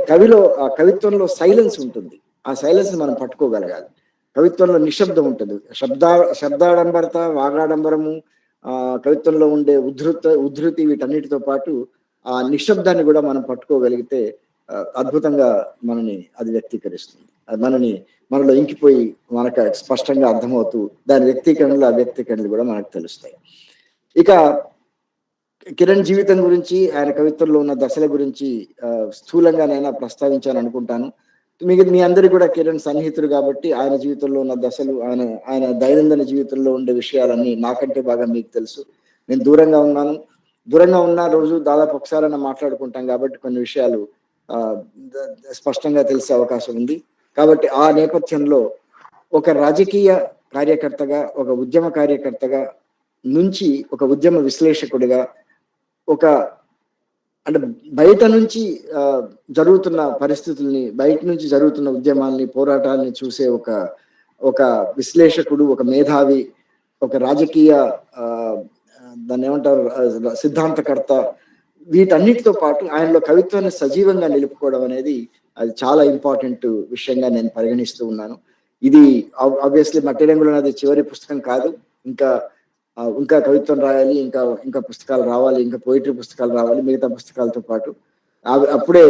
ఆ కవిత్వంలో సైలెన్స్ ఉంటుంది. ఆ సైలెన్స్ ని మనం పట్టుకోగలగాలి. కవిత్వంలో నిశ్శబ్దం ఉంటుంది. శబ్దాడంబరత, వాగాడంబరము, కవిత్వంలో ఉండే ఉద్ధృతి వీటన్నిటితో పాటు ఆ నిశ్శబ్దాన్ని కూడా మనం పట్టుకోగలిగితే అద్భుతంగా మనని అది వ్యక్తీకరిస్తుంది. మనలో ఇంకిపోయి మనకు స్పష్టంగా అర్థమవుతూ దాని వ్యక్తీకరణలు, అవ్యక్తీకరణలు కూడా మనకు తెలుస్తాయి. ఇక కిరణ్ జీవితం గురించి, ఆయన కవిత్వంలో ఉన్న దశల గురించి స్థూలంగానైనా ప్రస్తావించాను అనుకుంటాను. మీ అందరికీ కూడా కిరణ్ సన్నిహితుడు కాబట్టి ఆయన జీవితంలో ఉన్న దశలు, ఆయన దైనందిన జీవితంలో ఉండే విషయాలన్నీ నాకంటే బాగా మీకు తెలుసు. నేను దూరంగా ఉన్న రోజు దాదాపు ఒకసారైనా మాట్లాడుకుంటాం కాబట్టి కొన్ని విషయాలు స్పష్టంగా తెలిసే అవకాశం ఉంది. కాబట్టి ఆ నేపథ్యంలో ఒక రాజకీయ కార్యకర్తగా, ఒక ఉద్యమ కార్యకర్తగా నుంచి ఒక ఉద్యమ విశ్లేషకుడిగా, ఒక అంటే బయట నుంచి జరుగుతున్న పరిస్థితుల్ని, బయట నుంచి జరుగుతున్న ఉద్యమాల్ని, పోరాటాల్ని చూసే ఒక ఒక విశ్లేషకుడు, ఒక మేధావి, ఒక రాజకీయ దాన్ని ఏమంటారు సిద్ధాంతకర్త, వీటన్నిటితో పాటు ఆయనలో కవిత్వాన్ని సజీవంగా నిలుపుకోవడం అనేది అది చాలా ఇంపార్టెంట్ విషయంగా నేను పరిగణిస్తూ ఉన్నాను. ఇది ఆబ్వియస్లీ మట్టి రంగులు అనేది చివరి పుస్తకం కాదు. ఇంకా ఇంకా కవిత్వం రాయాలి, ఇంకా ఇంకా పుస్తకాలు రావాలి, ఇంకా పోయిటరీ పుస్తకాలు రావాలి మిగతా పుస్తకాలతో పాటు. అప్పుడే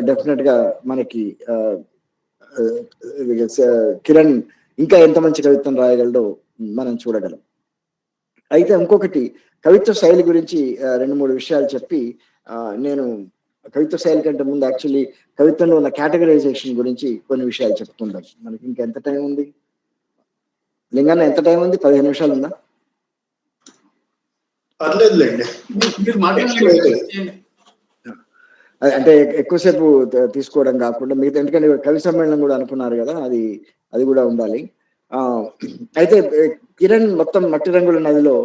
డెఫినెట్ గా మనకి కిరణ్ ఇంకా ఎంత మంచి కవిత్వం రాయగలడో మనం చూడగలం. అయితే ఇంకొకటి కవిత్వ శైలి గురించి 2-3 విషయాలు చెప్పి నేను కవిత్వ శైలి కంటే ముందు యాక్చువల్లీ కవిత్వంలో ఉన్న కేటగరైజేషన్ గురించి కొన్ని విషయాలు చెప్పుకుందాం. మనకి ఇంకెంత టైం ఉంది లింగన్న? ఎంత టైం ఉంది? 15 నిమిషాలు ఉందా? అంటే ఎక్కువసేపు తీసుకోవడం కాకుండా మిగతా, ఎందుకంటే కవి సమ్మేళనం కూడా అనుకున్నారు కదా, అది కూడా ఉండాలి. అయితే కిరణ్ మొత్తం మట్టి రంగుల నదిలో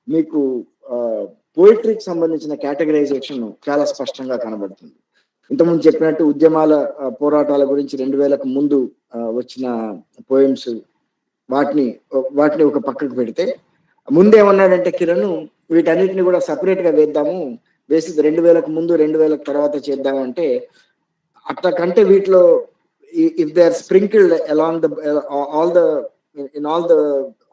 మీకు పోయిటరీకి సంబంధించిన కేటగరైజేషన్ చాలా స్పష్టంగా కనబడుతుంది. ఇంతకుముందు చెప్పినట్టు ఉద్యమాల పోరాటాల గురించి 2000కు ముందు వచ్చిన పోయిమ్స్, వాటిని ఒక పక్కకు పెడితే ముందేమన్నాడంటే కిరణ్, వీటన్నిటిని కూడా సపరేట్ గా వేసి 2000కు ముందు 2000కు తర్వాత చేద్దామంటే, అట్లా కంటే వీటిలో if they are sprinkled along all the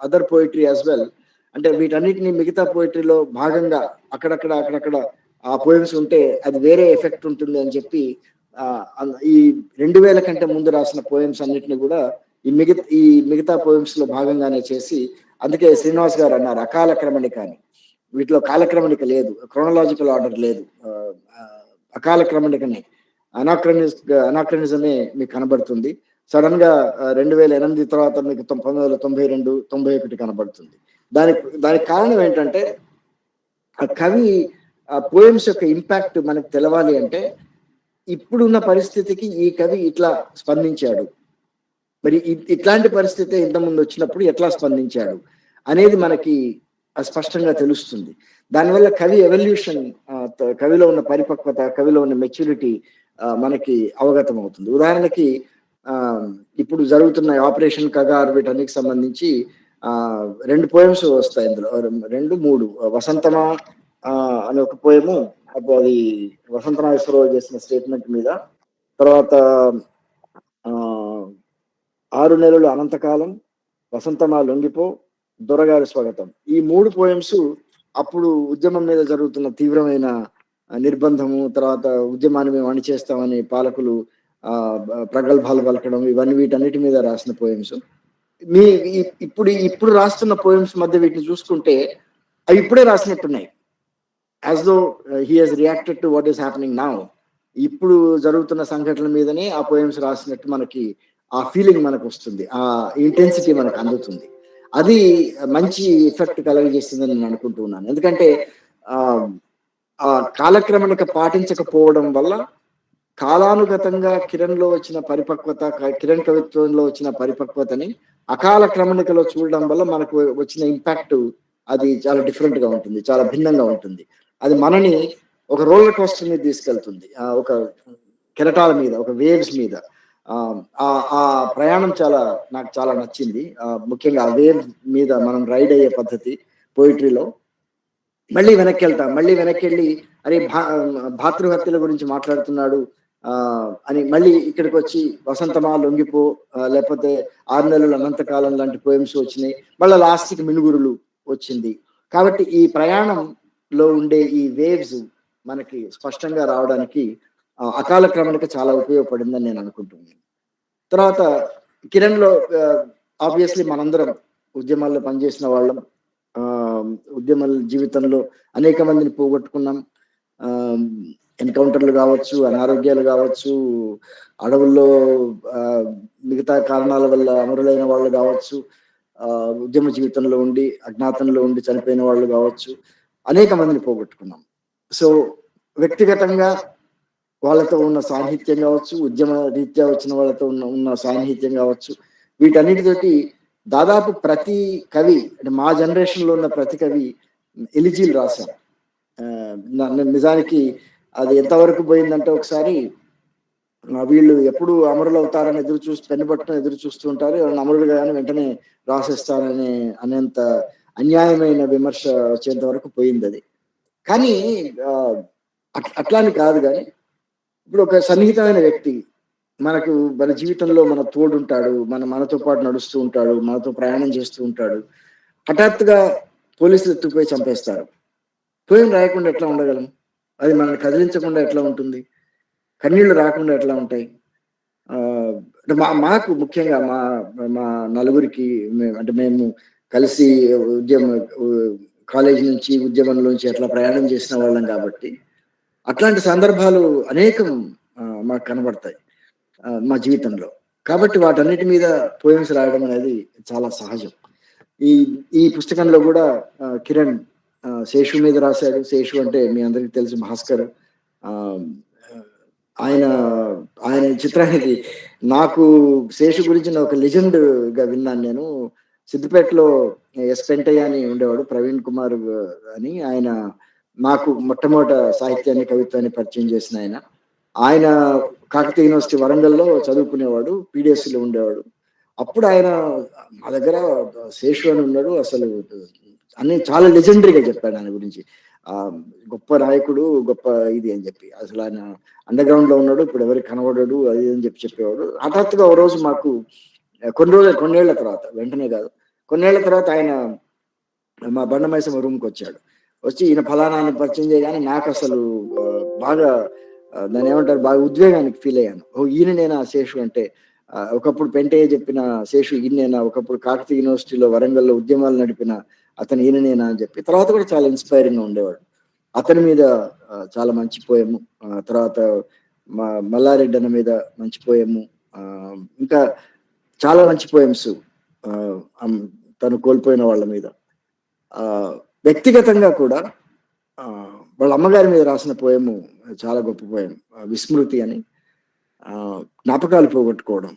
other poetry as well, అంటే వీటన్నిటిని మిగతా పోయిటరీలో భాగంగా అక్కడక్కడ ఆ పోయిమ్స్ ఉంటే అది వేరే ఎఫెక్ట్ ఉంటుంది అని చెప్పి ఈ 2000 కంటే ముందు రాసిన పోయిమ్స్ అన్నిటిని కూడా ఈ మిగతా పోయిమ్స్ లో భాగంగానే చేసి, అందుకే శ్రీనివాస్ గారు అన్నారు అకాల క్రమణిక అని. వీటిలో కాలక్రమణిక లేదు, క్రోనలాజికల్ ఆర్డర్ లేదు, అకాల క్రమణికనే, అనాక్రనిజమే మీకు కనబడుతుంది. సడన్ గా 2008 తర్వాత మీకు 1992, 91 కనబడుతుంది. దానికి కారణం ఏంటంటే ఆ కవి పోయమ్స్ యొక్క ఇంపాక్ట్ మనకు తెలవాలి అంటే ఇప్పుడున్న పరిస్థితికి ఈ కవి ఇట్లా స్పందించాడు, మరి ఇట్లాంటి పరిస్థితి ఇంతకుముందు వచ్చినప్పుడు ఎట్లా స్పందించాడు అనేది మనకి స్పష్టంగా తెలుస్తుంది. దానివల్ల కవి ఎవల్యూషన్, కవిలో ఉన్న పరిపక్వత, కవిలో ఉన్న మెచ్యూరిటీ మనకి అవగతం అవుతుంది. ఉదాహరణకి ఇప్పుడు జరుగుతున్న ఆపరేషన్ కగార్ వీటన్నిటికి సంబంధించి 2 పోయమ్స్ వస్తాయి ఇందులో, 2-3. వసంతమా అనే ఒక పోయము, అది వసంత నాగేశ్వరరావు చేసిన స్టేట్మెంట్ మీద. తర్వాత 6 నెలలు అనంతకాలం, వసంతమా లొంగిపో, దొరగారి స్వాగతం. ఈ 3 పోయమ్స్ అప్పుడు ఉద్యమం మీద జరుగుతున్న తీవ్రమైన నిర్బంధము, తర్వాత ఉద్యమాన్ని మేము అణిచేస్తామని పాలకులు ప్రగల్భాలు పలకడం, వీటన్నిటి మీద రాసిన పోయమ్స్. ఇప్పుడు రాస్తున్న పోయమ్స్ మధ్య వీటిని చూసుకుంటే అవి ఇప్పుడే రాసినట్టున్నాయి, as though he has reacted to what is happening now. ఇప్పుడు జరుగుతున్న సంఘటనల మీదనే ఆ పోయమ్స్ రాసినట్టు మనకి ఆ ఫీలింగ్ మనకు వస్తుంది, ఆ ఇంటెన్సిటీ మనకు అందుతుంది. అది మంచి ఎఫెక్ట్ కలగజేస్తుందని నేను అనుకుంటూ ఉన్నాను. ఎందుకంటే ఆ కాలక్రమణిక పాటించకపోవడం వల్ల కాలానుగతంగా కిరణ్ లో వచ్చిన పరిపక్వత, కిరణ్ కవిత్వంలో వచ్చిన పరిపక్వతని అకాల క్రమణికలో చూడడం వల్ల మనకు వచ్చిన ఇంపాక్ట్ అది చాలా డిఫరెంట్ గా ఉంటుంది, చాలా భిన్నంగా ఉంటుంది. అది మనని ఒక రోలర్ కోస్టర్ మీద తీసుకెళ్తుంది, ఒక కెరటాల మీద, ఒక వేవ్స్ మీద. ఆ ప్రయాణం నాకు చాలా నచ్చింది. ముఖ్యంగా ఆ వేవ్ మీద మనం రైడ్ అయ్యే పద్ధతి పోయిటరీలో. మళ్ళీ వెనక్కి వెళ్ళి అరే భాతృహత్యల గురించి మాట్లాడుతున్నాడు అని మళ్ళీ ఇక్కడికి వచ్చి వసంతమా లొంగిపో, లేకపోతే 6 నెలలు అనంతకాలం లాంటి పోయమ్స్ వచ్చినాయి. మళ్ళీ లాస్ట్కి మినుగురులు వచ్చింది. కాబట్టి ఈ ప్రయాణంలో ఉండే ఈ వేవ్స్ మనకి స్పష్టంగా రావడానికి అకాల క్రమణిక చాలా ఉపయోగపడిందని నేను అనుకుంటున్నాను. తర్వాత కిరణ్ లో ఆబ్వియస్లీ మనందరం ఉద్యమాల్లో పనిచేసిన వాళ్ళం, ఉద్యమాల జీవితంలో అనేక మందిని పోగొట్టుకున్నాం. ఎన్కౌంటర్లు కావచ్చు, అనారోగ్యాలు కావచ్చు, అడవుల్లో మిగతా కారణాల వల్ల అమరులైన వాళ్ళు కావచ్చు, ఉద్యమ జీవితంలో ఉండి అజ్ఞాతంలో ఉండి చనిపోయిన వాళ్ళు కావచ్చు, అనేక మందిని పోగొట్టుకున్నాం. సో వ్యక్తిగతంగా వాళ్ళతో ఉన్న సాన్నిహిత్యం కావచ్చు, ఉద్యమ రీత్యా వచ్చిన వాళ్ళతో ఉన్న సాన్నిహిత్యం కావచ్చు, వీటన్నిటితోటి దాదాపు ప్రతి కవి అంటే మా జనరేషన్‌లో ఉన్న ప్రతి కవి ఎలిజీలు రాశారు. నిజానికి అది ఎంతవరకు పోయిందంటే ఒకసారి వీళ్ళు ఎప్పుడు అమరులవుతారని ఎదురు చూసి పెన్ను పట్టుకొని ఎదురు చూస్తూ ఉంటారు. ఎవరైనా అమరులు గాని వెంటనే రాసేస్తారనే అనేంత అన్యాయమైన విమర్శ వచ్చేంత వరకు పోయిందది. కానీ అట్లా అని కాదు గానీ, ఇప్పుడు ఒక సన్నిహితమైన వ్యక్తి మనకు మన జీవితంలో మన తోడుంటాడు. మనతో పాటు నడుస్తూ ఉంటాడు. మనతో ప్రయాణం చేస్తూ ఉంటాడు. హఠాత్తుగా పోలీసులు ఎత్తుకుపోయి చంపేస్తారు. పోయం రాయకుండా ఎట్లా ఉండగలం? అది మనల్ని కదిలించకుండా ఎట్లా ఉంటుంది? కన్నీళ్లు రాకుండా ఎట్లా ఉంటాయి? అంటే మాకు ముఖ్యంగా మా మా నలుగురికి మేము కలిసి ఉద్యమ కాలేజీ నుంచి ఉద్యమంలోంచి అట్లా ప్రయాణం చేసిన వాళ్ళం కాబట్టి అట్లాంటి సందర్భాలు అనేకం మాకు కనబడతాయి మా జీవితంలో. కాబట్టి వాటన్నిటి మీద పోయమ్స్ రాయడం అనేది చాలా సహజం. ఈ ఈ పుస్తకంలో కూడా కిరణ్ శేషు మీద రాశాడు. శేషు అంటే మీ అందరికీ తెలుసు, భాస్కర్. ఆయన ఆయన చిత్రానికి నాకు శేషు గురించిన ఒక లెజెండ్‌గా విన్నాను నేను. సిద్దిపేటలో ఎస్ పెంటయ్య అని ఉండేవాడు, ప్రవీణ్ కుమార్ అని. ఆయన నాకు మొట్టమొదట సాహిత్యాన్ని, కవిత్వాన్ని పరిచయం చేసిన ఆయన. ఆయన కాకతీయ యూనివర్సిటీ వరంగల్‌లో చదువుకునేవాడు. పీడీఎస్‌లో ఉండేవాడు. అప్పుడు ఆయన మా దగ్గర శేషు అని ఉన్నాడు, అసలు అన్ని చాలా లెజెండరీగా చెప్పాడు ఆయన గురించి. గొప్ప నాయకుడు, గొప్ప ఇది అని చెప్పి. అసలు ఆయన అండర్ గ్రౌండ్ లో ఉన్నాడు, ఇప్పుడు ఎవరికి కనబడ్డాడు అది అని చెప్పేవాడు. హఠాత్తుగా ఒక రోజు మాకు కొన్నేళ్ల తర్వాత, వెంటనే కాదు, కొన్నేళ్ల తర్వాత ఆయన మా బండమైసమ్మ రూమ్కి వచ్చాడు. వచ్చి ఈయన ఫలానాన్ని పరిచయం చేయగానే నాకు అసలు బాగా దాన్ని ఏమంటారు, బాగా ఉద్వేగానికి ఫీల్ అయ్యాను. ఓ ఈయన నేనా శేషు అంటే, ఒకప్పుడు పెంటయ్య చెప్పిన శేషు ఈయనేనా, ఒకప్పుడు కాకతీయ యూనివర్సిటీలో వరంగల్లో ఉద్యమాలు నడిపిన అతను ఈయననేనా అని చెప్పి. తర్వాత కూడా చాలా ఇన్స్పైరింగ్ గా ఉండేవాడు. అతని మీద చాలా మంచి పోయము, తర్వాత మల్లారెడ్డి అన్న మీద మంచి పోయము, ఇంకా చాలా మంచి పోయమ్స్ తను కోల్పోయిన వాళ్ళ మీద. వ్యక్తిగతంగా కూడా వాళ్ళ అమ్మగారి మీద రాసిన పోయము చాలా గొప్ప పోయం, విస్మృతి అని. జ్ఞాపకాలు పోగొట్టుకోవడం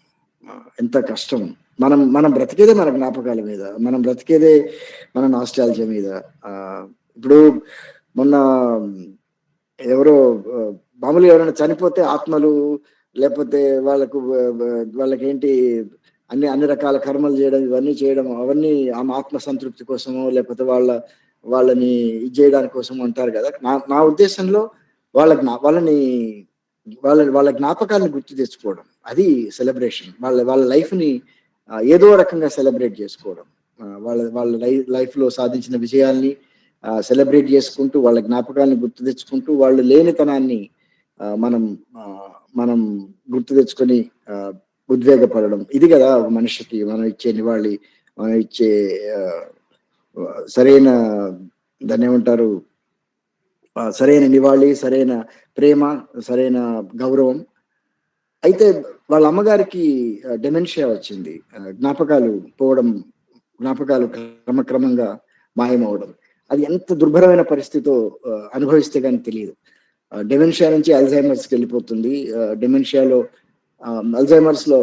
ఎంత కష్టం. మనం బ్రతికేదే మన జ్ఞాపకాల మీద, మనం బ్రతికేదే మన నాస్టాల్జియా మీద. ఇప్పుడు మొన్న ఎవరో మామూలుగా ఎవరైనా చనిపోతే ఆత్మలు, లేకపోతే వాళ్ళకేంటి అన్ని రకాల కర్మలు చేయడం, ఇవన్నీ చేయడం, అవన్నీ ఆత్మ సంతృప్తి కోసమో లేకపోతే వాళ్ళని ఇది చేయడానికి కోసం అంటారు కదా. నా ఉద్దేశంలో వాళ్ళని వాళ్ళ జ్ఞాపకాలను గుర్తు తెచ్చుకోవడం, అది సెలబ్రేషన్. వాళ్ళ లైఫ్ ని ఏదో రకంగా సెలబ్రేట్ చేసుకోవడం, వాళ్ళ లైఫ్ లో సాధించిన విజయాల్ని సెలబ్రేట్ చేసుకుంటూ, వాళ్ళ జ్ఞాపకాలను గుర్తు తెచ్చుకుంటూ, వాళ్ళు లేనితనాన్ని మనం గుర్తు తెచ్చుకొని ఉద్వేగపడడం. ఇది కదా ఒక మనిషికి మనం ఇచ్చే నివాళి, మనం ఇచ్చే సరైన, దాన్ని ఏమంటారు, సరైన నివాళి, సరైన ప్రేమ, సరైన గౌరవం. అయితే వాళ్ళ అమ్మగారికి డెమెన్షియా వచ్చింది. జ్ఞాపకాలు పోవడం, జ్ఞాపకాలు క్రమక్రమంగా మాయమవడం. అది ఎంత దుర్భరమైన పరిస్థితితో అనుభవిస్తే కానీ తెలియదు. డెమెన్షియా నుంచి అల్జైమర్స్కి వెళ్ళిపోతుంది. డెమెన్షియాలో అల్జైమర్స్ లో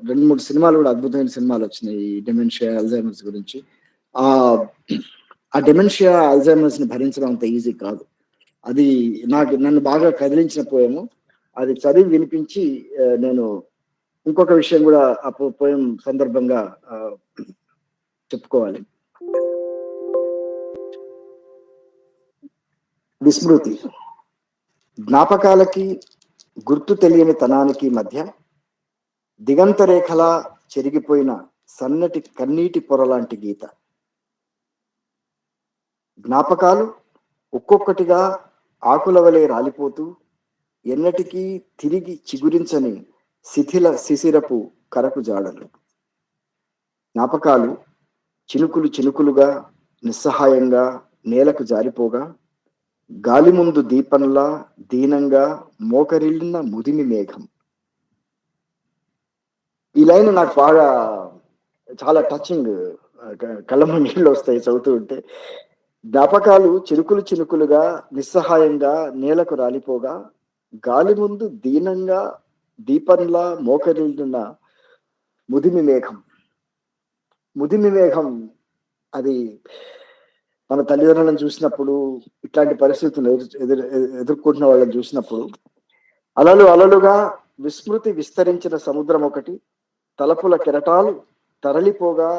2-3 సినిమాలు కూడా అద్భుతమైన సినిమాలు వచ్చినాయి ఈ డెమెన్షియా, అల్జైమర్స్ గురించి. ఆ డెమెన్షియా, అల్జైమర్స్ ని భరించడం అంత ఈజీ కాదు. అది నన్ను బాగా కదిలించిన పోయము. అది చదివి వినిపించి నేను ఇంకొక విషయం కూడా ఆ పోయం సందర్భంగా చెప్పుకోవాలి. విస్మృతి. జ్ఞాపకాలకి గుర్తు తెలియని తనానికి మధ్య దిగంత రేఖలా చెరిగిపోయిన సన్నటి కన్నీటి పొరలాంటి గీత. జ్ఞాపకాలు ఒక్కొక్కటిగా ఆకుల వలె రాలిపోతూ ఎన్నటికీ తిరిగి చిగురించని శిథిల శిశిరపు కరకు జాడలు. జ్ఞాపకాలు చినుకులు చినుకులుగా నిస్సహాయంగా నేలకు జారిపోగా, గాలి ముందు దీపంలా దీనంగా మోకరిల్లిన ముదిమి మేఘం. ఈ లైన్ నాకు బాగా చాలా టచింగ్, కళ్ళమ్మ నీళ్ళు వస్తాయి చదువుతూ ఉంటే. జ్ఞాపకాలు చినుకులు చినుకులుగా నిస్సహాయంగా నేలకు రాలిపోగా, గాలి ముందు దీనంగా దీపంలా మోకరిల్లిన ముదిమి మేఘం. ముదిమి వేగం అది మన తల్లిదండ్రులను చూసినప్పుడు, ఇట్లాంటి పరిస్థితులు ఎదుర్కొంటున్న వాళ్ళని చూసినప్పుడు, అలలు అలలుగా విస్మృతి విస్తరించిన సముద్రం ఒకటి, తలపుల కెరటాలు తరలిపోగా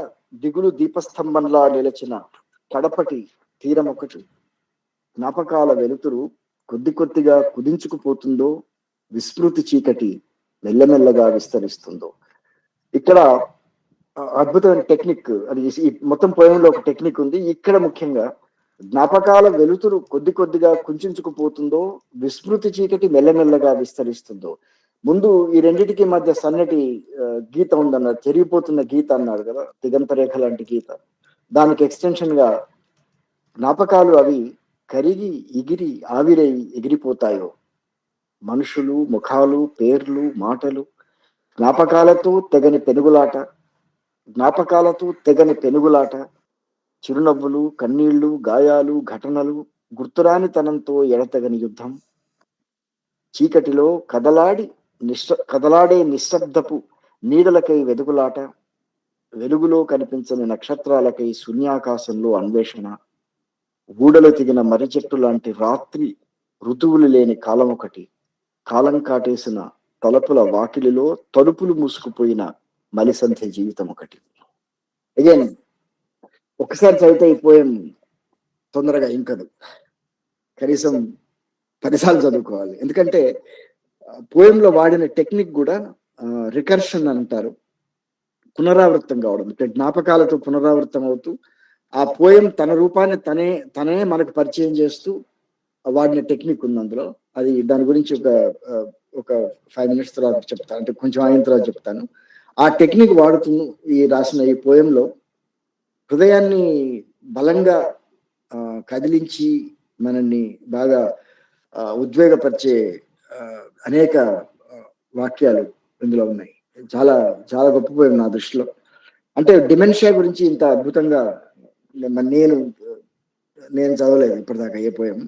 దిగులు దీపస్తంభంలా నిలిచిన కడపటి తీరం ఒకటి, జ్ఞాపకాల వెలుతురు కొద్ది కొద్దిగా కుదించుకుపోతుందో, విస్మృతి చీకటి మెల్లమెల్లగా విస్తరిస్తుందో. ఇక్కడ అద్భుతమైన టెక్నిక్ అది, ఈ మొత్తం పోయంలో ఒక టెక్నిక్ ఉంది. ఇక్కడ ముఖ్యంగా జ్ఞాపకాల వెలుతురు కొద్ది కొద్దిగా కుంచుకుపోతుందో, విస్మృతి చీకటి మెల్లమెల్లగా విస్తరిస్తుందో. ముందు ఈ రెండిటికి మధ్య సన్నటి గీత ఉందన్నారు, చెరిగిపోతున్న గీత అన్నారు కదా, దిగంత రేఖ లాంటి గీత. దానికి ఎక్స్టెన్షన్ గా జ్ఞాపకాలు అవి కరిగి ఎగిరి ఆవిరై ఎగిరిపోతాయో, మనుషులు, ముఖాలు, పేర్లు, మాటలు, జ్ఞాపకాలతో తెగని పెనుగులాట, జ్ఞాపకాలతో తెగని పెనుగులాట, చిరునవ్వులు, కన్నీళ్లు, గాయాలు, ఘటనలు, గుర్తురాని తనంతో ఎడతెగని యుద్ధం, చీకటిలో కదలాడే నిశ్శబ్దపు నీడలకై వెదుగులాట, వెలుగులో కనిపించని నక్షత్రాలకై శూన్యాకాశంలో అన్వేషణ, ఊడలు తెగిన మర్రి చెట్టు లాంటి రాత్రి ఋతువులు లేని కాలం ఒకటి, కాలం కాటేసిన తలుపుల వాకిలిలో తలుపులు మూసుకుపోయిన మలిసంధ్య జీవితం ఒకటి. అగైన్ ఒకసారి చదివితే ఈ పోయం తొందరగా ఇంకదు, కనీసం 10 సార్లు చదువుకోవాలి. ఎందుకంటే పోయంలో వాడిన టెక్నిక్ కూడా రికర్షన్ అంటారు, పునరావృతం కావడం. అంటే జ్ఞాపకాలతో పునరావృతం అవుతూ ఆ పోయం తన రూపాన్ని తనే మనకు పరిచయం చేస్తూ వాడిన టెక్నిక్ ఉంది అందులో. అది దాని గురించి ఒక 5 minutes తర్వాత చెప్తాను, అంటే కొంచెం అయిన తర్వాత చెప్తాను. ఆ టెక్నిక్ వాడుతూ ఈ రాసిన ఈ పోయంలో హృదయాన్ని బలంగా కదిలించి మనల్ని బాగా ఉద్వేగపరిచే అనేక వాక్యాలు ఇందులో ఉన్నాయి. చాలా చాలా గొప్ప పోయం నా దృష్టిలో. అంటే డిమెన్షియా గురించి ఇంత అద్భుతంగా నేను చదవలేదు ఇప్పటిదాకా ఏ పోయం.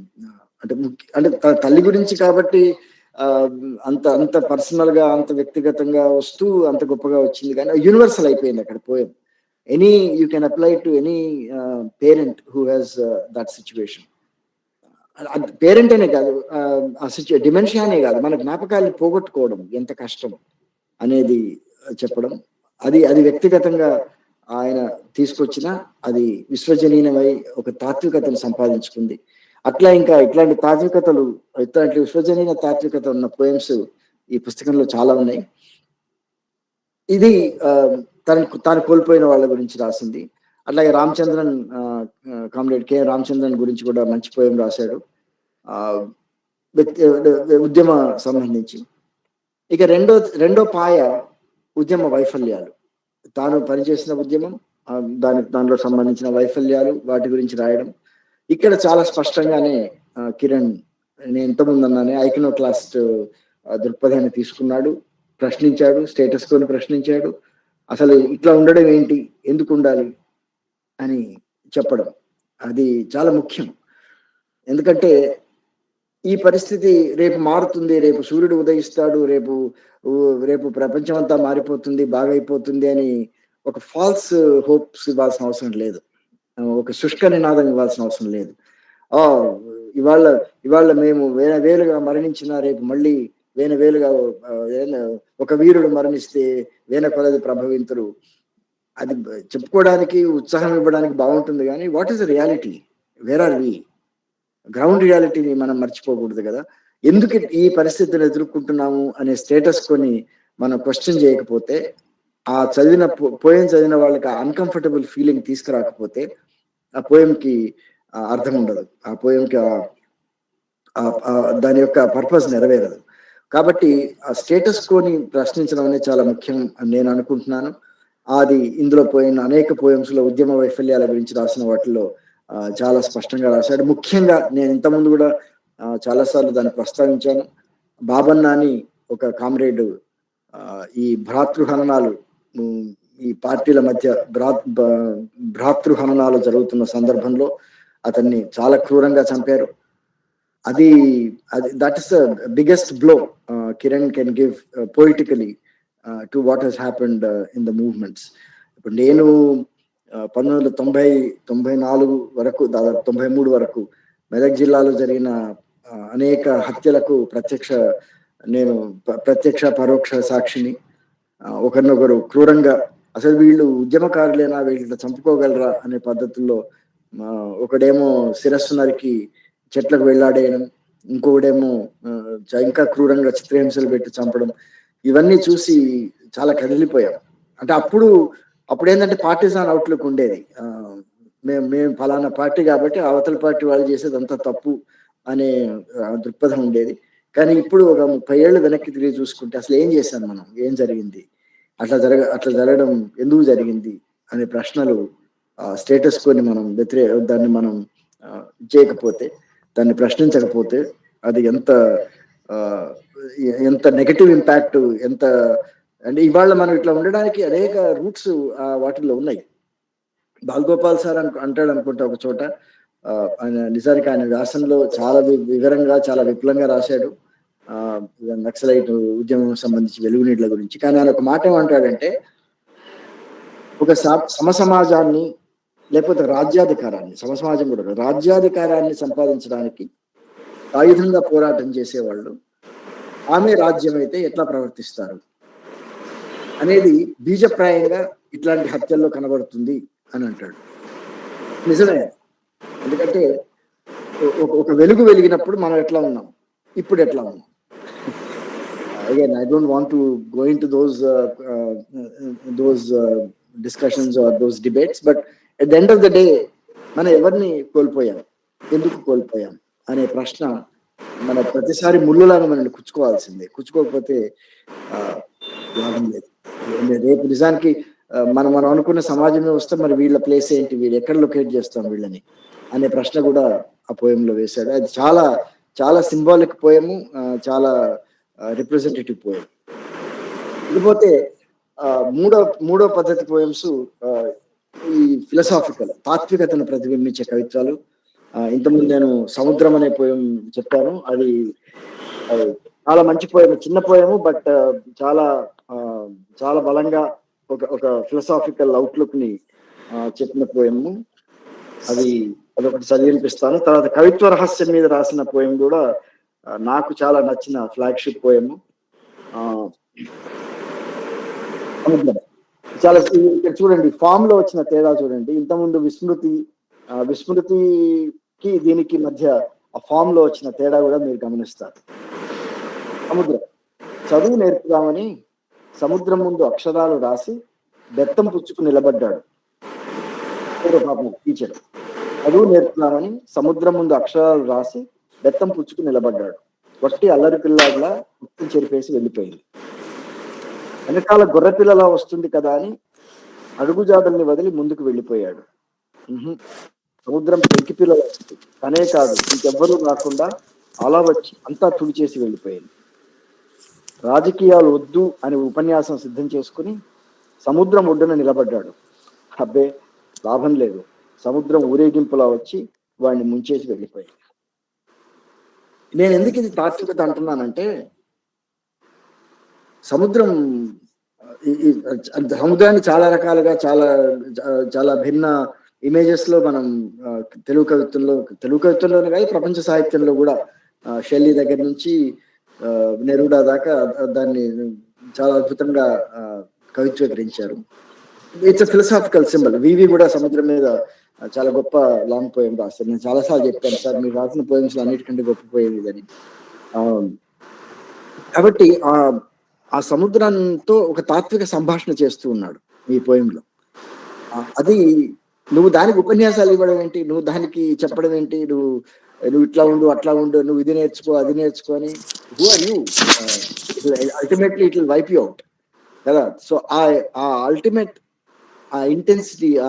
అంటే తల్లి గురించి కాబట్టి అంత అంత పర్సనల్ గా, అంత వ్యక్తిగతంగా వస్తూ అంత గొప్పగా వచ్చింది. కానీ యూనివర్సల్ అయిపోయింది అక్కడ poem. You can apply to any parent who has that situation. Parent అనే కాదు, డిమెన్షియా అనే కాదు, మన జ్ఞాపకాలను పోగొట్టుకోవడం ఎంత కష్టం అనేది చెప్పడం. అది వ్యక్తిగతంగా ఆయన తీసుకొచ్చిన, అది విశ్వజనీయమై ఒక తాత్వికతను సంపాదించుకుంది. అట్లా ఇంకా ఇట్లాంటి తాత్వికతలు, ఇట్లాంటి విశ్వజనీయ తాత్వికత ఉన్న పోయమ్స్ ఈ పుస్తకంలో చాలా ఉన్నాయి. ఇది తాను కోల్పోయిన వాళ్ళ గురించి రాసింది. అట్లాగే రామచంద్రన్, కామ్రేడ్ కె రామచంద్రన్ గురించి కూడా మంచి పోయం రాశాడు, ఉద్యమ సంబంధించి. ఇక రెండో పాయ ఉద్యమ వైఫల్యాలు, తాను పనిచేసిన ఉద్యమం, దానిలో సంబంధించిన వైఫల్యాలు, వాటి గురించి రాయడం. ఇక్కడ చాలా స్పష్టంగానే కిరణ్, నేను ఇంతకుముందు అన్నానే, ఐకనోక్లాస్ట్ దృక్పథాన్ని తీసుకున్నాడు, ప్రశ్నించాడు, స్టేటస్ కోని ప్రశ్నించాడు. అసలు ఇట్లా ఉండడం ఏంటి, ఎందుకు ఉండాలి అని చెప్పడం, అది చాలా ముఖ్యం. ఎందుకంటే ఈ పరిస్థితి రేపు మారుతుంది, రేపు సూర్యుడు ఉదయిస్తాడు, రేపు ప్రపంచం అంతా మారిపోతుంది, బాగైపోతుంది అని ఒక ఫాల్స్ హోప్స్ ఇవ్వాల్సిన అవసరం లేదు, ఒక శుష్క నినాదం ఇవ్వాల్సిన అవసరం లేదు. ఇవాళ మేము వేలుగా మరణించిన రేపు మళ్ళీ వేలుగా, ఒక వీరుడు మరణిస్తే కొలది ప్రభవింతురు, అది చెప్పుకోవడానికి, ఉత్సాహం ఇవ్వడానికి బాగుంటుంది. కానీ what is the reality, where are we? Ground రియాలిటీని మనం మర్చిపోకూడదు కదా. ఎందుకు ఈ పరిస్థితులు ఎదుర్కొంటున్నాము అనే స్టేటస్ కొని మనం క్వశ్చన్ చేయకపోతే, ఆ పోయం చదివిన వాళ్ళకి ఆ అన్కంఫర్టబుల్ ఫీలింగ్ తీసుకురాకపోతే ఆ పోయంకి అర్థం ఉండదు, ఆ పోయంకి దాని యొక్క పర్పస్ నెరవేరదు. కాబట్టి ఆ స్టేటస్ కోని ప్రశ్నించడం అనేది చాలా ముఖ్యం అని నేను అనుకుంటున్నాను. అది ఇందులో అనేక పోయమ్స్ లో ఉద్యమ వైఫల్యాల గురించి రాసిన వాటిలో చాలా స్పష్టంగా రాశాడు. ముఖ్యంగా నేను ఇంతకుముందు కూడా చాలాసార్లు దాన్ని ప్రస్తావించాను. బాబన్న అని ఒక కామ్రేడ్ ఈ భ్రాతృహననాలు, ఈ పార్టీల మధ్య భ్రాతృహననాలు జరుగుతున్న సందర్భంలో అతన్ని చాలా క్రూరంగా చంపారు. That is the biggest blow Kiran can give poetically to what has happened in the movements. ఇప్పుడు నేను 1994 వరకు, దాదాపు 93 వరకు మెదక్ జిల్లాలో జరిగిన అనేక హత్యలకు నేను ప్రత్యక్ష పరోక్ష సాక్షిని. ఒకరినొకరు క్రూరంగా, అసలు వీళ్ళు ఉద్యమకారులేనా, వీళ్ళు ఇట్లా చంపుకోగలరా అనే పద్ధతుల్లో ఒకడేమో శిరస్సు నరికి చెట్లకు వెళ్ళాడేయడం, ఇంకొకడేమో ఇంకా క్రూరంగా చిత్రహింసలు పెట్టి చంపడం. ఇవన్నీ చూసి చాలా కదిలిపోయాం. అంటే అప్పుడేంటంటే పార్టిజాన్ అవుట్లుక్ ఉండేది. మేము ఫలానా పార్టీ కాబట్టి అవతల పార్టీ వాళ్ళు చేసేది అంతా తప్పు అనే దృక్పథం ఉండేది. కానీ ఇప్పుడు ఒక 30 ఏళ్ళు వెనక్కి తిరిగి చూసుకుంటే అసలు ఏం చేశాం మనం, ఏం జరిగింది, అట్లా జరగడం ఎందుకు జరిగింది అనే ప్రశ్నలు, స్టేటస్ కోని మనం దాన్ని మనం చేయకపోతే, దాన్ని ప్రశ్నించకపోతే అది ఎంత నెగటివ్ ఇంపాక్ట్, ఎంత అంటే ఇవాళ మనం ఇట్లా ఉండడానికి అనేక రూట్స్ వాటిల్లో ఉన్నాయి. బాలగోపాల్ సార్ అంటాడు అనుకుంటా ఒక చోట, ఆయన నిజానికి ఆయన వ్యాసంలో చాలా వివరంగా, చాలా విపులంగా రాశాడు నక్సలైట్ ఉద్యమం సంబంధించి వెలుగునీళ్ల గురించి. కానీ ఆయన ఒక మాట ఏమంటాడంటే, ఒక సమసమాజాన్ని లేకపోతే రాజ్యాధికారాన్ని, సమసమాజం కూడా రాజ్యాధికారాన్ని సంపాదించడానికి ఆయుధంగా పోరాటం చేసేవాళ్ళు ఆమె రాజ్యం అయితే ఎట్లా ప్రవర్తిస్తారు అనేది బీజప్రాయంగా ఇట్లాంటి హత్యల్లో కనబడుతుంది అని అంటాడు. నిజమే. ఎందుకంటే ఒక వెలుగు వెలిగినప్పుడు మనం ఎట్లా ఉన్నాం, ఇప్పుడు ఎట్లా ఉన్నాం. Again, I don't want to go into those discussions or those debates, but at the end of the day, మనం ఎవరిని కోల్పోయాం, ఎందుకు కోల్పోయాం అనే ప్రశ్న మన ప్రతిసారి ముళ్ళులాగా మనల్ని కుచ్చుకోవాల్సిందే. కుచ్చుకోకపోతే లాభం లేదు. రేపు నిజానికి మనం అనుకున్న సమాజమే వస్తే మరి వీళ్ళ ప్లేస్ ఏంటి, వీళ్ళు ఎక్కడ లొకేట్ చేస్తాం వీళ్ళని అనే ప్రశ్న కూడా ఆ పోయంలో వేశాడు. అది చాలా చాలా సింబాలిక్ పోయము, చాలా రిప్రజెంటేటివ్ పోయం. ఇకపోతే మూడో పద్ధతి పోయమ్స్ ఈ ఫిలసాఫికల్, తాత్వికతను ప్రతిబింబించే కవిత్వాలు. ఇంతకుముందు నేను సముద్రం అనే పోయం చెప్పాను. అది చాలా మంచి పోయం, చిన్న పోయము, బట్ చాలా చాలా బలంగా ఒక ఫిలసాఫికల్ అవుట్లుక్ ని చెప్పిన పోయము. అదొకటి చదివినిపిస్తాను. తర్వాత కవిత్వ రహస్యం మీద రాసిన పోయం కూడా నాకు చాలా నచ్చిన ఫ్లాగ్షిప్ పోయము సముద్రం. చాలా ఇక్కడ చూడండి, ఫామ్ లో వచ్చిన తేడా చూడండి. ఇంతకుముందు విస్మృతికి దీనికి మధ్య ఆ ఫామ్ లో వచ్చిన తేడా కూడా మీరు గమనిస్తారు. సముద్రం, చదువు నేర్పుదామని సముద్రం ముందు అక్షరాలు రాసి బెత్తం పుచ్చుకు నిలబడ్డాడు టీచర్. చదువు నేర్పుదామని సముద్రం ముందు అక్షరాలు రాసి బెత్తం పుచ్చుకు నిలబడ్డాడు. వట్టి అల్లరి పిల్లాడిలా పుట్టుని చెరిపేసి వెళ్ళిపోయింది. వెనకాల గొర్రె పిల్లలా వస్తుంది కదా అని అడుగుజాడల్ని వదిలి ముందుకు వెళ్ళిపోయాడు. సముద్రం పెంకి పిల్లలు వస్తుంది, తనే కాదు ఇంకెవ్వరూ రాకుండా అలా వచ్చి అంతా తుడిచేసి వెళ్ళిపోయింది. రాజకీయాలు వద్దు అని ఉపన్యాసం సిద్ధం చేసుకుని సముద్రం ఒడ్డున నిలబడ్డాడు. అబ్బే లాభం లేదు, సముద్రం ఊరేగింపులా వచ్చి వాడిని ముంచేసి వెళ్ళిపోయింది. నేను ఎందుకు ఇది తాత్వికత అంటున్నానంటే, సముద్రాన్ని చాలా రకాలుగా, చాలా చాలా భిన్న ఇమేజెస్ లో మనం తెలుగు కవిత్వంలోనే కాదు, ప్రపంచ సాహిత్యంలో కూడా షెల్లీ దగ్గర నుంచి నెరూడా దాకా దాన్ని చాలా అద్భుతంగా కవిత్వీకరించారు. It's philosophical symbol. వివి కూడా సముద్రం మీద చాలా గొప్ప లాంగ్ పోయం రాస్తారు. నేను చాలాసార్లు చెప్పాను, సార్ మీరు రాసిన పోయమ్స్ అన్నిటికంటే గొప్ప పోయం ఇదని. కాబట్టి ఆ సముద్రంతో ఒక తాత్విక సంభాషణ చేస్తూ ఉన్నాడు ఈ పోయంలో. అది నువ్వు దానికి ఉపన్యాసాలు ఇవ్వడం ఏంటి, నువ్వు దానికి చెప్పడం ఏంటి, నువ్వు ఇట్లా ఉండు అట్లా ఉండు, నువ్వు ఇది నేర్చుకో అది నేర్చుకో అని. Who are you? Ultimately it will wipe you out కదా. సో ఆ అల్టిమేట్ ఆ ఇంటెన్సిటీ, ఆ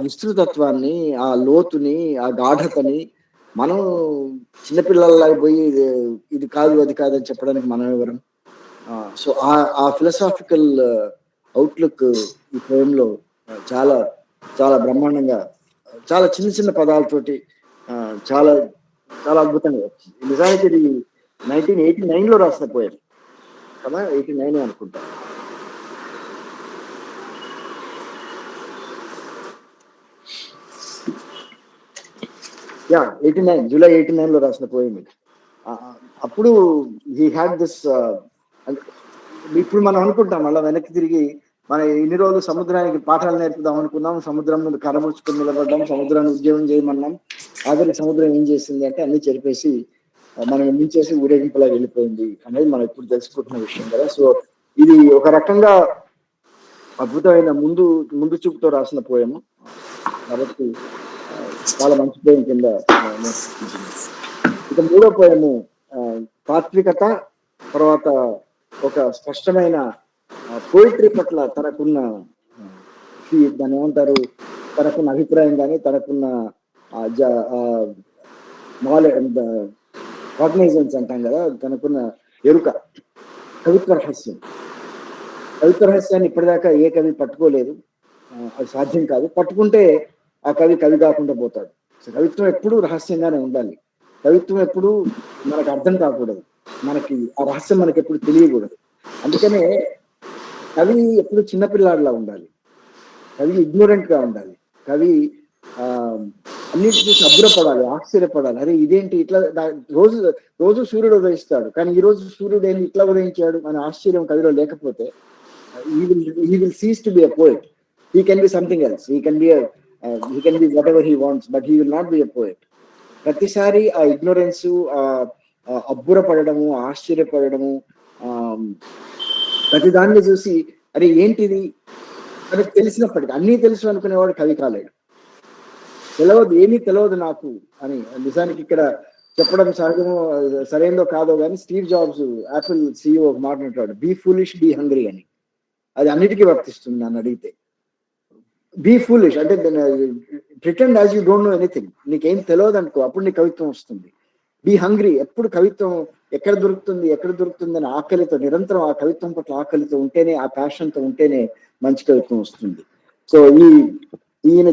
విస్తృతత్వాన్ని, ఆ లోతుని, ఆ గాఢతని మనం చిన్నపిల్లల్లాగా పోయి ఇది కాదు అది కాదు అని చెప్పడానికి మనం ఎవరం? సో ఆ ఫిలసాఫికల్ అవుట్లుక్ ఈ పోయంలో చాలా చాలా బ్రహ్మాండంగా, చాలా చిన్న చిన్న పదాలతోటి చాలా చాలా అద్భుతంగా వచ్చింది. నిజానికి ఇది 1989లో రాసిన పోయం కదా, 89 అనుకుంటా. యా 89 జూలై 89లో రాసిన పోయింది. అప్పుడు హీ హ్యాడ్ దిస్. ఇప్పుడు మనం అనుకుంటాం మళ్ళీ వెనక్కి తిరిగి, మన ఇన్ని రోజులు సముద్రానికి పాఠాలు నేర్పుదాం అనుకున్నాం, సముద్రం ముందు కర్రముచ్చుకుని నిలబడ్డాం, సముద్రాన్ని ఉద్యోగం చేయమన్నాం, ఆఖరి సముద్రం ఏం చేసింది అంటే అన్ని చెరిపేసి మనం మించేసి ఊరేగింపులా వెళ్ళిపోయింది అనేది మనం ఇప్పుడు తెలుసుకుంటున్న విషయం కదా. సో ఇది ఒక రకంగా అద్భుతమైన ముందు ముందు చూపుతో రాసిన పోయము కాబట్టి చాలా మంచి పోయం కింద. ఇక మూడో పోయము తాత్వికత, తర్వాత ఒక స్పష్టమైన పోయిటరీ పట్ల తనకున్న దాన్ని ఏమంటారు, తనకున్న అభిప్రాయం కానీ తనకున్న కాగ్నైజెన్స్ అంటాం కదా, తనకున్న ఎరుక, కవిత్వ రహస్యం. కవిత్వ రహస్యాన్ని ఇప్పటిదాకా ఏ కవి పట్టుకోలేదు, అది సాధ్యం కాదు. పట్టుకుంటే ఆ కవి కవి కాకుండా పోతాడు. కవిత్వం ఎప్పుడు రహస్యంగానే ఉండాలి, కవిత్వం ఎప్పుడు మనకు అర్థం కాకూడదు, మనకి ఆ రహస్యం మనకి ఎప్పుడు తెలియకూడదు. అందుకనే కవి ఎప్పుడు చిన్నపిల్లాడిలా ఉండాలి, కవి ఇగ్నోరెంట్ గా ఉండాలి, కవి అన్నిటి చూసి అబ్బురపడాలి, ఆశ్చర్యపడాలి. అరే ఇదేంటి ఇట్లా, రోజు రోజు సూర్యుడు ఉదయిస్తాడు కానీ ఈ రోజు సూర్యుడు ఏంటి ఇట్లా ఉదయించాడు అనే ఆశ్చర్యం కవిలో లేకపోతే he will cease to be a poet. He can be something else. He can be whatever he wants, but he will not be a poet. ప్రతిసారి ఆ ఇగ్నోరెన్స్, అబ్బురపడము, ఆశ్చర్యపడము, ప్రతి దాన్ని చూసి అరే ఏంటిది అని తెలిసినప్పటికీ, అన్నీ తెలుసు అనుకునేవాడు కవి కాలేడు. తెలియదు, ఏమీ తెలియదు నాకు అని. నిజానికి ఇక్కడ చెప్పడం సహజమో సరైనదో కాదో కానీ స్టీవ్ జాబ్స్ యాపిల్ సిఇఓ ఒక మాట అంటాడు, బీ ఫూలిష్ బీ హంగ్రీ అని. అది అన్నిటికీ వర్తిస్తుంది నన్ను అడిగితే. బీ ఫూలిష్ అంటే pretend as you don't know anything. నీకేం తెలియదు అనుకో, అప్పుడు నీ కవిత్వం వస్తుంది. బీ హంగ్రీ, ఎప్పుడు కవిత్వం ఎక్కడ దొరుకుతుంది అని ఆకలితో, నిరంతరం ఆ కవిత్వం పట్ల ఆకలితో ఉంటేనే, ఆ ప్యాషన్తో ఉంటేనే మంచి కవిత్వం వస్తుంది. సో ఈయన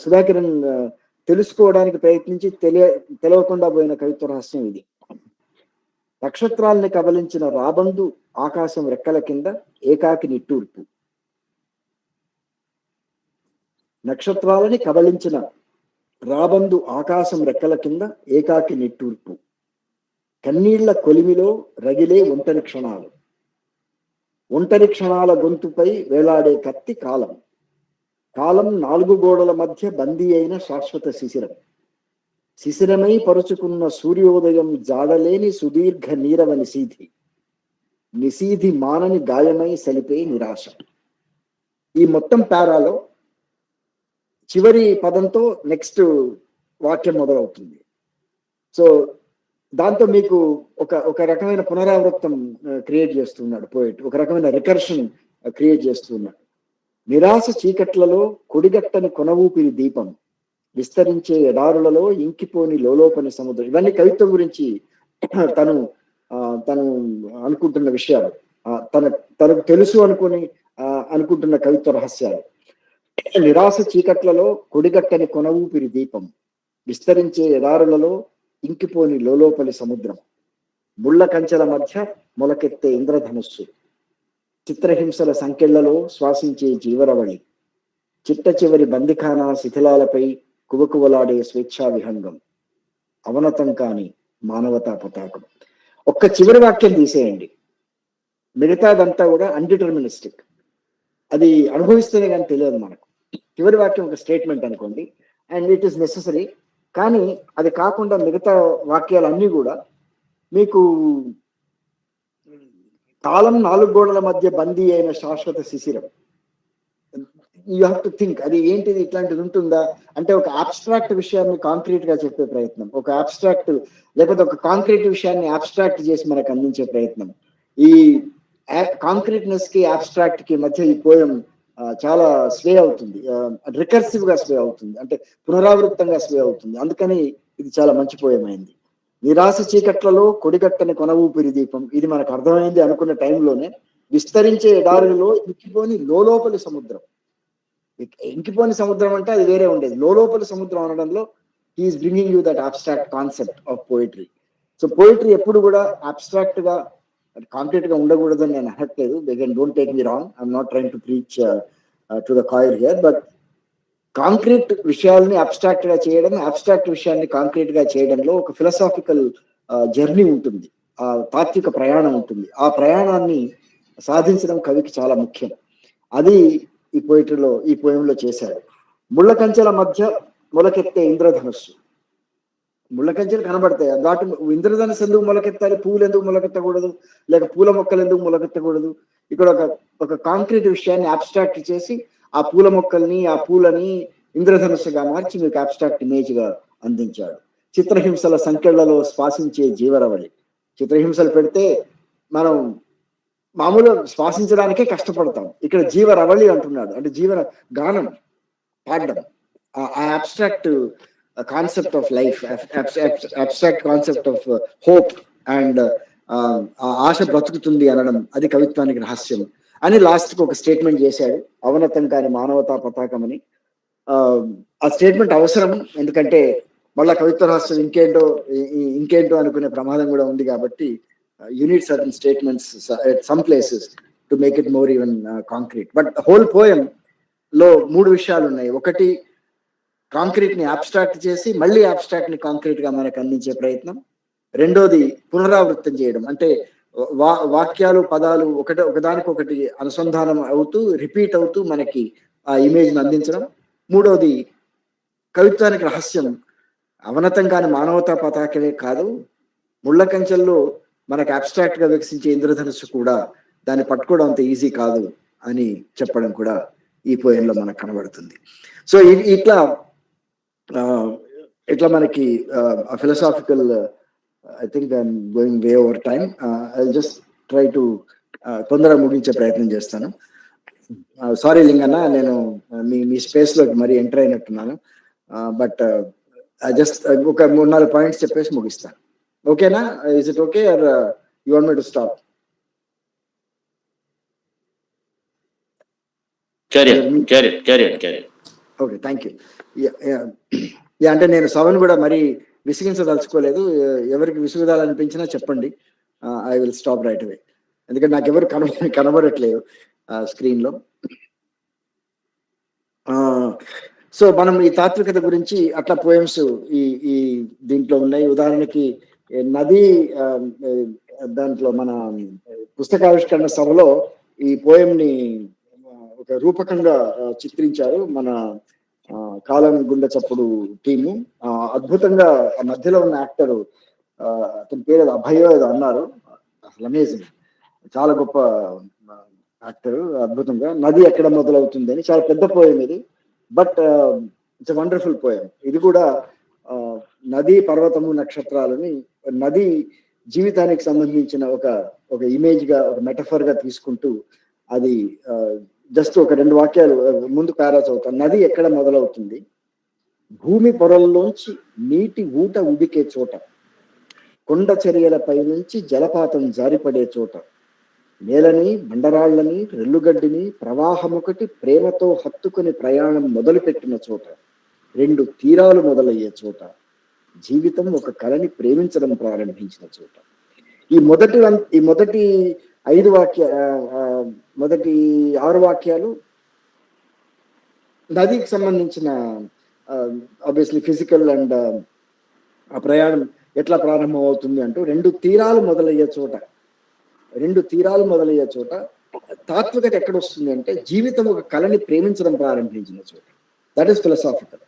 సుధాకరన్ తెలుసుకోవడానికి ప్రయత్నించి తెలియకుండా పోయిన కవిత్వ రహస్యం ఇది. నక్షత్రాల్ని కబలించిన రాబందు ఆకాశం రెక్కల కింద ఏకాకి నిట్టూర్పు. నక్షత్రాలని కబలించిన రాబందు ఆకాశం రెక్కల కింద ఏకాకి నిట్టూర్పు. కన్నీళ్ల కొలిమిలో రగిలే ఒంటరి క్షణాలు. ఒంటరి క్షణాల గొంతుపై వేలాడే కత్తి కాలం. కాలం నాలుగు గోడల మధ్య బందీ అయిన శాశ్వత శిశిరం. శిశిరమై పరుచుకున్న సూర్యోదయం జాడలేని సుదీర్ఘ నీరవ నిశీధి. నిశీధి మానని గాయమై సలిపే నిరాశ. ఈ మొత్తం పారాలో చివరి పదంతో నెక్స్ట్ వాక్యం మొదలవుతుంది. సో దాంతో మీకు ఒక రకమైన పునరావృతం క్రియేట్ చేస్తున్నాడు పోయిట్, ఒక రకమైన రికర్షన్ క్రియేట్ చేస్తున్నాడు. నిరాశ చీకట్లలో కొడిగట్టని కొన ఊపిరి దీపం, విస్తరించే ఎడారులలో ఇంకిపోని లోలోపని సముద్రం. ఇవన్నీ కవిత్వం గురించి తను అనుకుంటున్న విషయాలు, తనకు తెలుసు అనుకుంటున్న కవిత్వ రహస్యాలు. నిరాశ చీకట్లలో కొడిగట్టని కొన ఊపిరి దీపం, విస్తరించే ఎడారులలో ఇంకిపోని లోలోపలి సముద్రం, ముళ్ళ కంచెల మధ్య మొలకెత్తే ఇంద్రధనుస్సు, చిత్రహింసల సంకెళ్లలో శ్వాసించే జీవరవళి, చిట్ట చివరి బందిఖానా శిథిలాలపై కువకువలాడే స్వేచ్ఛా విహంగం, అవనతం కాని మానవతా పతాకం. ఒక్క చివరి వాక్యం తీసేయండి, మిగతాదంతా కూడా అన్డిటర్మినిస్టిక్. అది అనుభవిస్తేనే కానీ తెలియదు మనకు. చివరి వాక్యం ఒక స్టేట్మెంట్ అనుకోండి, అండ్ ఇట్ ఈస్ నెసెసరీ. కానీ అది కాకుండా మిగతా వాక్యాలన్నీ కూడా మీకు కాలం నాలుగు గోడల మధ్య బందీ అయిన శాశ్వత Shishiram. You have to think, అది ఏంటిది, ఇట్లాంటిది ఉంటుందా అంటే ఒక అబ్స్ట్రాక్ట్ విషయాన్ని కాంక్రీట్ గా చెప్పే ప్రయత్నం, ఒక అబ్స్ట్రాక్ట్ లేకపోతే ఒక కాంక్రీట్ విషయాన్ని అబ్స్ట్రాక్ట్ చేసి మనకు అందించే ప్రయత్నం. ఈ కాంక్రీట్నెస్ కి అబ్స్ట్రాక్ట్ కి మధ్య ఈ పోయం చాలా స్వే అవుతుంది, రికర్సివ్ గా స్వే అవుతుంది, అంటే పునరావృతంగా స్వే అవుతుంది. అందుకని ఇది చాలా మంచి పోయం అయింది. నిరాశ చీకట్లలో కొడిగట్టని కొన ఊపిరి దీపం, ఇది మనకు అర్థమైంది అనుకున్న టైంలోనే విస్తరించే ఎడారులలో ఇంకిపోని లోలోపలి సముద్రం. ఇంకిపోని సముద్రం అంటే అది వేరే ఉండేది, లోలోపలి సముద్రం అనడంలో he's bringing you that abstract concept of poetry. So poetry ఎప్పుడు కూడా అబ్స్ట్రాక్ట్ గా కాంక్రీట్ గా ఉండకూడదని నేను అనట్లేదు. Again don't take me wrong, I'm not trying to preach to the choir here, but concrete విషయాల్ని అబ్స్ట్రాక్ట్ గా చేయడం, అబ్స్ట్రాక్ట్ విషయాన్ని కాంక్రీట్ గా చేయడంలో ఒక ఫిలసాఫికల్ జర్నీ ఉంటుంది, ఆ తాత్విక ప్రయాణం ఉంటుంది. ఆ ప్రయాణాన్ని సాధించడం కవికి చాలా ముఖ్యం. అది ఈ పోయంలో చేశాడు. ముళ్ళ కంచెల మధ్య మొలకెత్తే ఇంద్రధనుస్సు. ముళ్ళ కంచెలు కనబడతాయి, దాటి ఇంద్రధనుస్సు ఎందుకు మొలకెత్తాలి, పూలు ఎందుకు మొలకెత్తకూడదు, లేక పూల మొక్కలు ఎందుకు మొలకెత్తకూడదు? ఇక్కడ ఒక కాంక్రీట్ విషయాన్ని అబ్స్ట్రాక్ట్ చేసి ఆ పూల మొక్కల్ని, ఆ పూలని ఇంద్రధనుస్సుగా మార్చి మీకు అబ్స్ట్రాక్ట్ ఇమేజ్ గా అందించాడు. చిత్రహింసల సంఖ్యలలో శ్వాసించే జీవరవళి. చిత్రహింసలు పెడితే మనం మామూలుగా శ్వాసించడానికే కష్టపడతాం, ఇక్కడ జీవరవళి అంటున్నాడు, అంటే జీవన గానం పాడడం. ఆ abstract concept of life, abstract concept of hope and ఆశ బ్రతుకుతుంది అనడం, అది కవిత్వానికి రహస్యం అని లాస్ట్ కి ఒక స్టేట్మెంట్ చేశాడు, అవనతం కాని మానవతా పతాకం అని. ఆ స్టేట్మెంట్ అవసరం, ఎందుకంటే మళ్ళా కవిత్వ రహస్యం ఇంకేంటో అనుకునే ప్రమాదం కూడా ఉంది. కాబట్టి unit certain statements at some places to make it more even concrete. But whole poem లో 3 విషయాలు ఉన్నాయి. ఒకటి, కాంక్రీట్ ని అబ్స్ట్రాక్ట్ చేసి మళ్ళీ అబ్స్ట్రాక్ట్ ని కాంక్రీట్ గా మనకు అందించే ప్రయత్నం. రెండోది, పునరావృతం చేయడం, అంటే వాక్యాలు పదాలు ఒకదానికొకటి అనుసంధానం అవుతూ రిపీట్ అవుతూ మనకి ఆ ఇమేజ్ ని అందించడం. మూడోది, కవిత్వానికి రహస్యం అవనతం కాని మానవతా పతాకమే కాదు, ముళ్ళ కంచెల్లో మనకు అబ్స్ట్రాక్ట్ గా వికసించే ఇంద్రధనుస్సు కూడా దాన్ని పట్టుకోవడం అంత ఈజీ కాదు అని చెప్పడం కూడా ఈ పోయంలో మనకు కనబడుతుంది. సో ఇట్లా మనకి philosophical, I think I'm going way over time. I just try to తొందరగా ముగించే ప్రయత్నం చేస్తాను. సారీ లింగన్న, నేను మీ స్పేస్ లోకి మరీ ఎంటర్ అయినట్టున్నాను. బట్ జస్ట్ ఒక 3-4 పాయింట్స్ చెప్పేసి ముగిస్తాను. ఓకేనా? Is it okay or you want me to stop? Okay, thank you. అంటే నేను సవన్ కూడా మరి విసిగించదలుచుకోలేదు. ఎవరికి విసుగుదాలనిపించినా చెప్పండి, I will stop right away. ఎందుకంటే నాకు ఎవరు కనబడట్లేదు స్క్రీన్ లో. సో మనం ఈ తాత్వికత గురించి అట్లా పోయమ్స్ ఈ దీంట్లో ఉన్నాయి. ఉదాహరణకి నది, దాంట్లో మన పుస్తకావిష్కరణ సభలో ఈ పోయం ని ఒక రూపకంగా చిత్రించారు మన కాలం గుండె చప్పుడు టీము. అద్భుతంగా ఆ మధ్యలో ఉన్న యాక్టర్, అతని పేరు అభయో ఏదో అన్నారు, అసలు అమేజింగ్, చాలా గొప్ప యాక్టర్. అద్భుతంగా నది ఎక్కడ మొదలవుతుంది అని, చాలా పెద్ద పోయం ఇది, బట్ ఇట్స్ వండర్ఫుల్ పోయం. ఇది కూడా నది, పర్వతము, నక్షత్రాలని, నది జీవితానికి సంబంధించిన ఒక ఇమేజ్ గా, ఒక మెటఫర్ గా తీసుకుంటూ, అది జస్ట్ ఒక 2 వాక్యాలు ముందు పారా చదువుతాను. నది ఎక్కడ మొదలవుతుంది? భూమి పొరల్లోంచి నీటి ఊట ఉడికే చోట, కొండ చర్యలపై నుంచి జలపాతం జారిపడే చోట, నేలని, బండరాళ్లని, రెల్లుగడ్డిని ప్రవాహమొకటి ప్రేమతో హత్తుకుని ప్రయాణం మొదలుపెట్టిన చోట, 2 తీరాలు మొదలయ్యే చోట, జీవితం ఒక కళని ప్రేమించడం ప్రారంభించిన చోట. ఈ మొదటి 6 వాక్యాలు నదికి సంబంధించిన ఆబ్వియస్లీ ఫిజికల్ అండ్ ఆ ప్రయాణం ఎట్లా ప్రారంభం అవుతుంది అంటూ 2 తీరాలు మొదలయ్యే చోట తాత్వికత ఎక్కడ వస్తుంది అంటే, జీవితం ఒక కళని ప్రేమించడం ప్రారంభించిన చోట. That is philosophical.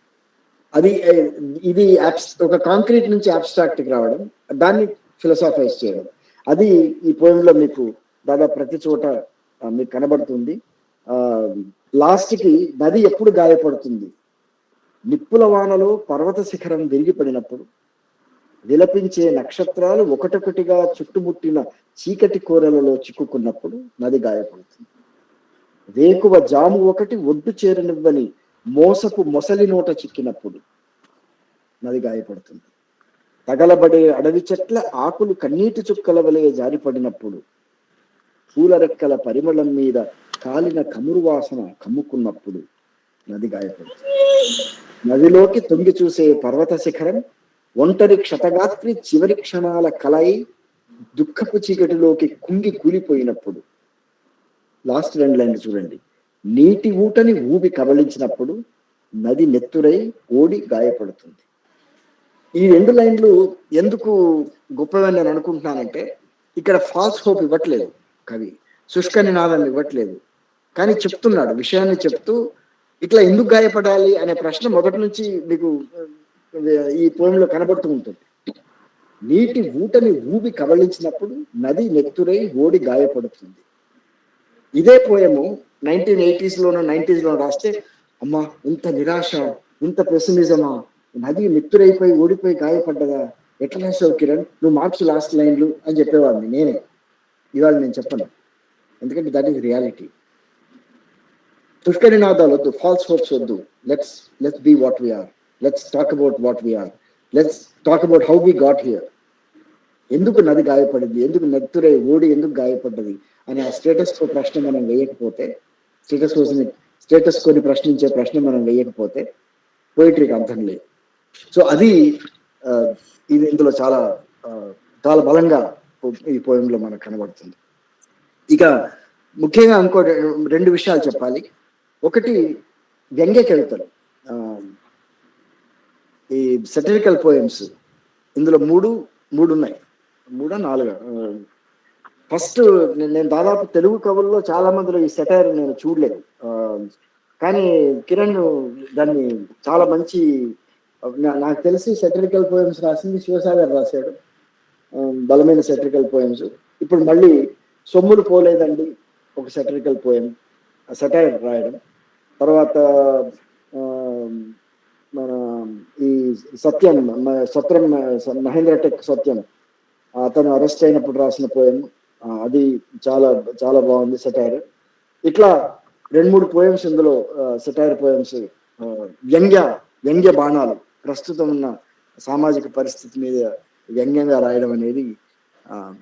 ఇది ఒక కాంక్రీట్ నుంచి అబ్స్ట్రాక్ట్కి రావడం, దాన్ని ఫిలసాఫైజ్ చేయడం, అది ఈ పోయంలో మీకు దాదాపు ప్రతి చోట మీకు కనబడుతుంది. లాస్ట్ కి నది ఎప్పుడు గాయపడుతుంది? నిప్పుల వానలో పర్వత శిఖరం విరిగిపడినప్పుడు, విలపించే నక్షత్రాలు ఒకటొకటిగా చుట్టుముట్టిన చీకటి కోరలలో చిక్కుకున్నప్పుడు నది గాయపడుతుంది. వేకువ జాము ఒకటి ఒడ్డు చేరనివ్వని మోసపు మొసలి నోట చిక్కినప్పుడు నది గాయపడుతుంది. తగలబడే అడవి చెట్ల ఆకులు కన్నీటి చుక్కల వలె జారిపడినప్పుడు, పూల రెక్కల పరిమళం మీద కాలిన కమురు వాసన కమ్ముకున్నప్పుడు నది గాయపడుతుంది. నదిలోకి తొంగి చూసే పర్వత శిఖరం ఒంటరి క్షతగాత్రి చివరి క్షణాల కలై దుఃఖపు చీకటిలోకి కుంగి కూలిపోయినప్పుడు, లాస్ట్ 2 లైన్లు చూడండి, నీటి ఊటని ఊబి కబలించినప్పుడు, నది నెత్తురై ఓడి గాయపడుతుంది. ఈ 2 లైన్లు ఎందుకు గొప్పవని నేను అనుకుంటున్నానంటే, ఇక్కడ ఫాల్స్ హోప్ ఇవ్వట్లేదు కవి. శుష్క నినాదం ఇవ్వట్లేదు. కానీ చెప్తున్నాడు. విషయాన్ని చెప్తూ ఇట్లా ఎందుకు గాయపడాలి అనే ప్రశ్న మొదటి నుంచి మీకు ఈ పోయంలో కనబడుతూ ఉంటుంది. నీటి ఊటని ఊబి కబళించినప్పుడు నది నెత్తురై ఓడి గాయపడుతుంది. ఇదే పోయము 1980s లోనో 90s లోనో రాస్తే, అమ్మా ఇంత నిరాశ, ఇంత పెసిమిజమా, నది నెత్తురైపోయి ఓడిపోయి గాయపడ్డదా, ఎట్లా రాసావు కిరణ్, నువ్వు మార్క్స్ లాస్ట్ లైన్లు అని చెప్పేవాడిని నేనే. ఇవాళ నేను చెప్పను, ఎందుకంటే దట్ ఈస్ రియాలిటీ. శుష్క నినాదాలు వద్దు, ఫాల్స్ హోప్స్ వద్దు. Let's be what we're, let's talk about what we're, let's talk about how we got here. ఎందుకు నది గాయపడింది, ఎందుకు నెత్తురై ఓడి ఎందుకు గాయపడ్డది అని ఆ స్టేటస్ కో ప్రశ్న మనం వేయకపోతే, స్టేటస్ కోని ప్రశ్నించే ప్రశ్న మనం వేయకపోతే పోయిటరీకి అర్థం లేదు. సో అది ఇది ఇందులో చాలా చాలా బలంగా ఈ పోయంలో మనకు కనబడుతుంది. ఇక ముఖ్యంగా ఇంకో 2 విషయాలు చెప్పాలి. ఒకటి వ్యంగ్య కవితలు, ఈ సెటరికల్ పోయమ్స్. ఇందులో మూడు ఉన్నాయి, 3-4. ఫస్ట్ నేను దాదాపు తెలుగు కవుల్లో చాలా మందిలో ఈ సెటైర్ నేను చూడలేదు. కానీ కిరణ్ దాన్ని చాలా మంచి, నాకు తెలిసి సెటరికల్ పోయమ్స్ రాసింది శివసాగర్ రాశాడు, బలమైన సెటరికల్ పోయమ్స్. ఇప్పుడు మళ్ళీ సొమ్ములు పోలేదండి ఒక సెటరికల్ పోయం, సెటైర్ రాయడం. తర్వాత మన ఈ సత్యం మహేంద్ర టెక్ సత్యం, అతను అరెస్ట్ అయినప్పుడు రాసిన పోయం, అది చాలా చాలా బాగుంది సెటైర్. ఇట్లా 2-3 పోయమ్స్ ఇందులో సెటైర్ పోయమ్స్, వ్యంగ్య బాణాలు, ప్రస్తుతం ఉన్న సామాజిక పరిస్థితి మీద వ్యంగ్యంగా రాయడం అనేది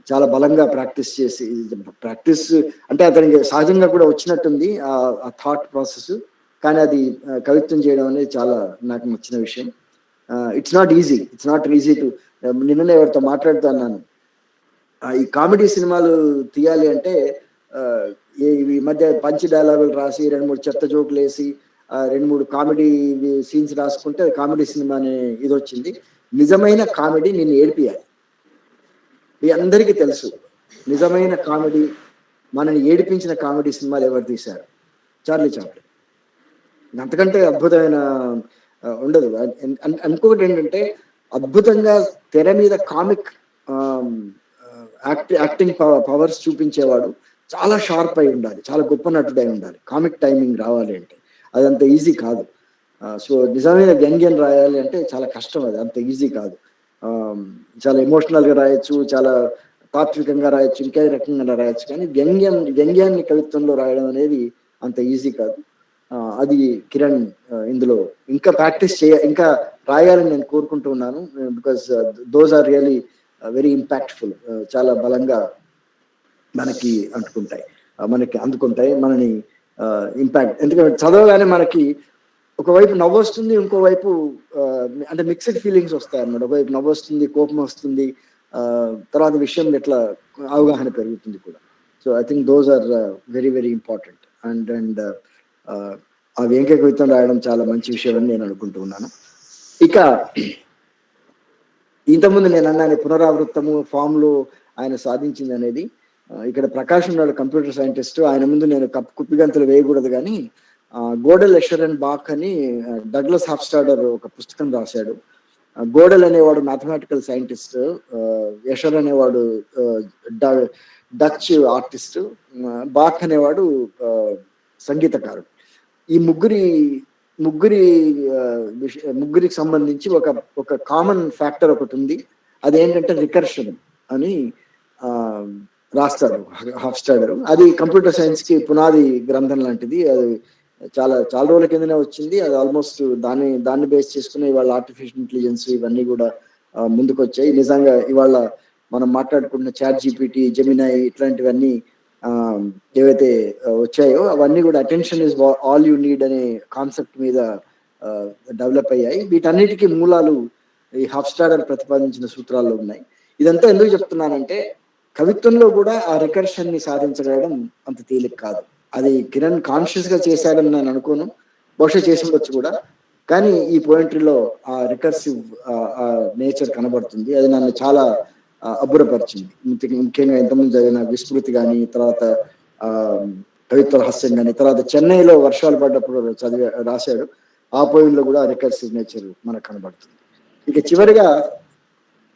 చాలా బలంగా ప్రాక్టీస్ అంటే అతనికి సహజంగా కూడా వచ్చినట్టుంది ఆ థాట్ ప్రాసెస్. కానీ అది కవిత్వం చేయడం అనేది చాలా నాకు నచ్చిన విషయం. ఇట్స్ నాట్ ఈజీ టు, నిన్ననే ఎవరితో మాట్లాడుతూ అన్నాను, ఈ కామెడీ సినిమాలు తీయాలి అంటే ఈ మధ్య పంచి డైలాగులు రాసి 2-3 చెత్త జోకులు వేసి 2-3 కామెడీ సీన్స్ రాసుకుంటే కామెడీ సినిమా అనే ఇది వచ్చింది. నిజమైన కామెడీ నిన్ను ఏడిపియాలి. మీ అందరికీ తెలుసు, నిజమైన కామెడీ, మనని ఏడిపించిన కామెడీ సినిమాలు ఎవరు తీశారు? Charlie Chaplin. అంతకంటే అద్భుతమైన ఉండదు. ఇంకొకటి ఏంటంటే, అద్భుతంగా తెర మీద కామిక్ యాక్టింగ్ పవర్స్ చూపించేవాడు చాలా షార్ప్ అయి ఉండాలి, చాలా గొప్ప నటుడై ఉండాలి. కామిక్ టైమింగ్ రావాలి అంటే అదంత ఈజీ కాదు. సో నిజమైన వ్యంగ్యం రాయాలి అంటే చాలా కష్టం, అది అంత ఈజీ కాదు. చాలా ఎమోషనల్గా రాయొచ్చు, చాలా తాత్వికంగా రాయొచ్చు, ఇంకే రకంగా రాయొచ్చు. కానీ వ్యంగ్యాన్ని కవిత్వంలో రాయడం అనేది అంత ఈజీ కాదు. అది కిరణ్ ఇందులో ఇంకా ప్రాక్టీస్ ఇంకా రాయాలని నేను కోరుకుంటూ ఉన్నాను. Because those are really very impactful, చాలా బలంగా మనకి అందుకుంటాయి మనని ఇంపాక్ట్. ఎందుకంటే చదవగానే మనకి ఒకవైపు నవ్వు వస్తుంది, ఇంకోవైపు అంటే మిక్స్డ్ ఫీలింగ్స్ వస్తాయి అన్నమాట. ఒకవైపు నవ్వు వస్తుంది, కోపం వస్తుంది, తర్వాత విషయం ఎట్లా అవగాహన పెరుగుతుంది కూడా. So I think those are very very important. And ఆ వ్యంగ్య కవిత్వం రాయడం చాలా మంచి విషయం అని నేను అనుకుంటూ ఉన్నాను. ఇక ఇంతకుముందు నేను అన్నాను పునరావృత్తము ఫామ్లో ఆయన సాధించింది అనేది. ఇక్కడ ప్రకాష్ ఉన్నాడు, కంప్యూటర్ సైంటిస్ట్. ఆయన ముందు నేను కుప్పిగంతులు వేయకూడదు, కానీ గోడెల్ ఎషరన్ బాక్ అని డగ్లస్ హాఫ్స్టాడర్ ఒక పుస్తకం రాశాడు. గోడెల్ అనేవాడు మ్యాథమెటికల్ సైంటిస్ట్, ఎషర్ అనేవాడు డచ్ ఆర్టిస్ట్, బాక్ అనేవాడు సంగీతకారుడు. ఈ ముగ్గురికి సంబంధించి ఒక కామన్ ఫ్యాక్టర్ ఒకటి ఉంది. అదేంటంటే రికర్షన్ అని రాస్తాడు హాఫ్స్టాడర్. అది కంప్యూటర్ సైన్స్ కి పునాది గ్రంథం లాంటిది. అది చాలా రోజుల కిందనే వచ్చింది. అది ఆల్మోస్ట్ దాన్ని బేస్ చేసుకుని ఇవాళ ఆర్టిఫిషియల్ ఇంటెలిజెన్స్ ఇవన్నీ కూడా ముందుకు వచ్చాయి. నిజంగా ఇవాళ మనం మాట్లాడుకుంటున్న చాట్ జీపీటీ, జెమినై ఇట్లాంటివన్నీ ఏవైతే వచ్చాయో అవన్నీ కూడా attention is all you need అనే కాన్సెప్ట్ మీద డెవలప్ అయ్యాయి. వీటన్నిటికీ మూలాలు ఈ హాఫ్స్టాడర్ ప్రతిపాదించిన సూత్రాల్లో ఉన్నాయి. ఇదంతా ఎందుకు చెప్తున్నానంటే, కవిత్వంలో కూడా ఆ రికర్షన్ ని సాధించడం అంత తేలిక కాదు. అది కిరణ్ కాన్షియస్ గా చేశాడని నేను అనుకోను, బహుశా చేసి ఉండొచ్చు కూడా. కానీ ఈ పోయంట్రీలో ఆ రికర్సివ్ నేచర్ కనబడుతుంది. అది నన్ను చాలా అబ్బురపరిచింది. ముఖ్యంగా ఇంతకుముందు చదివిన విస్మృతి కానీ, తర్వాత కవిత్వ రహస్యం కానీ, తర్వాత చెన్నైలో వర్షాలు పడ్డప్పుడు రాశాడు. ఆ పోయంలో కూడా రికర్సివ్ నేచర్ మనకు కనబడుతుంది. ఇక చివరిగా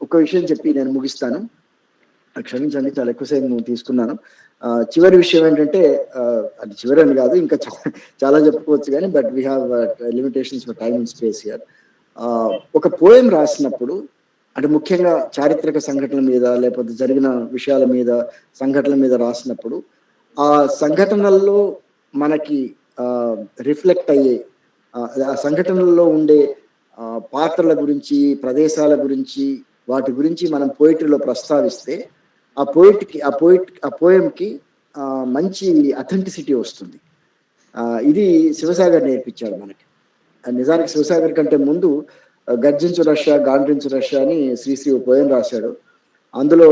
ఒక విషయం చెప్పి నేను ముగిస్తాను. క్షమించండి, చాలా ఎక్కువసేపు తీసుకున్నాను. చివరి విషయం ఏంటంటే, అది చివరి అని కాదు, ఇంకా చాలా చెప్పుకోవచ్చు కానీ, but we have limitations for time and space here. ఒక పోయం రాసినప్పుడు, అంటే ముఖ్యంగా చారిత్రక సంఘటనల మీద లేకపోతే జరిగిన విషయాల మీద, సంఘటనల మీద రాసినప్పుడు, ఆ సంఘటనల్లో మనకి రిఫ్లెక్ట్ అయ్యే, ఆ సంఘటనల్లో ఉండే పాత్రల గురించి, ప్రదేశాల గురించి, వాటి గురించి మనం పోయిటరీలో ప్రస్తావిస్తే ఆ పోయంకి మంచి అథెంటిసిటీ వస్తుంది. ఇది శివసాగర్ నేర్పించాడు మనకి. నిజానికి శివసాగర్ కంటే ముందు గర్జించు రష్యా గాండ్రించు రష్యా అని శ్రీశ్రీ పోయం రాశాడు. అందులో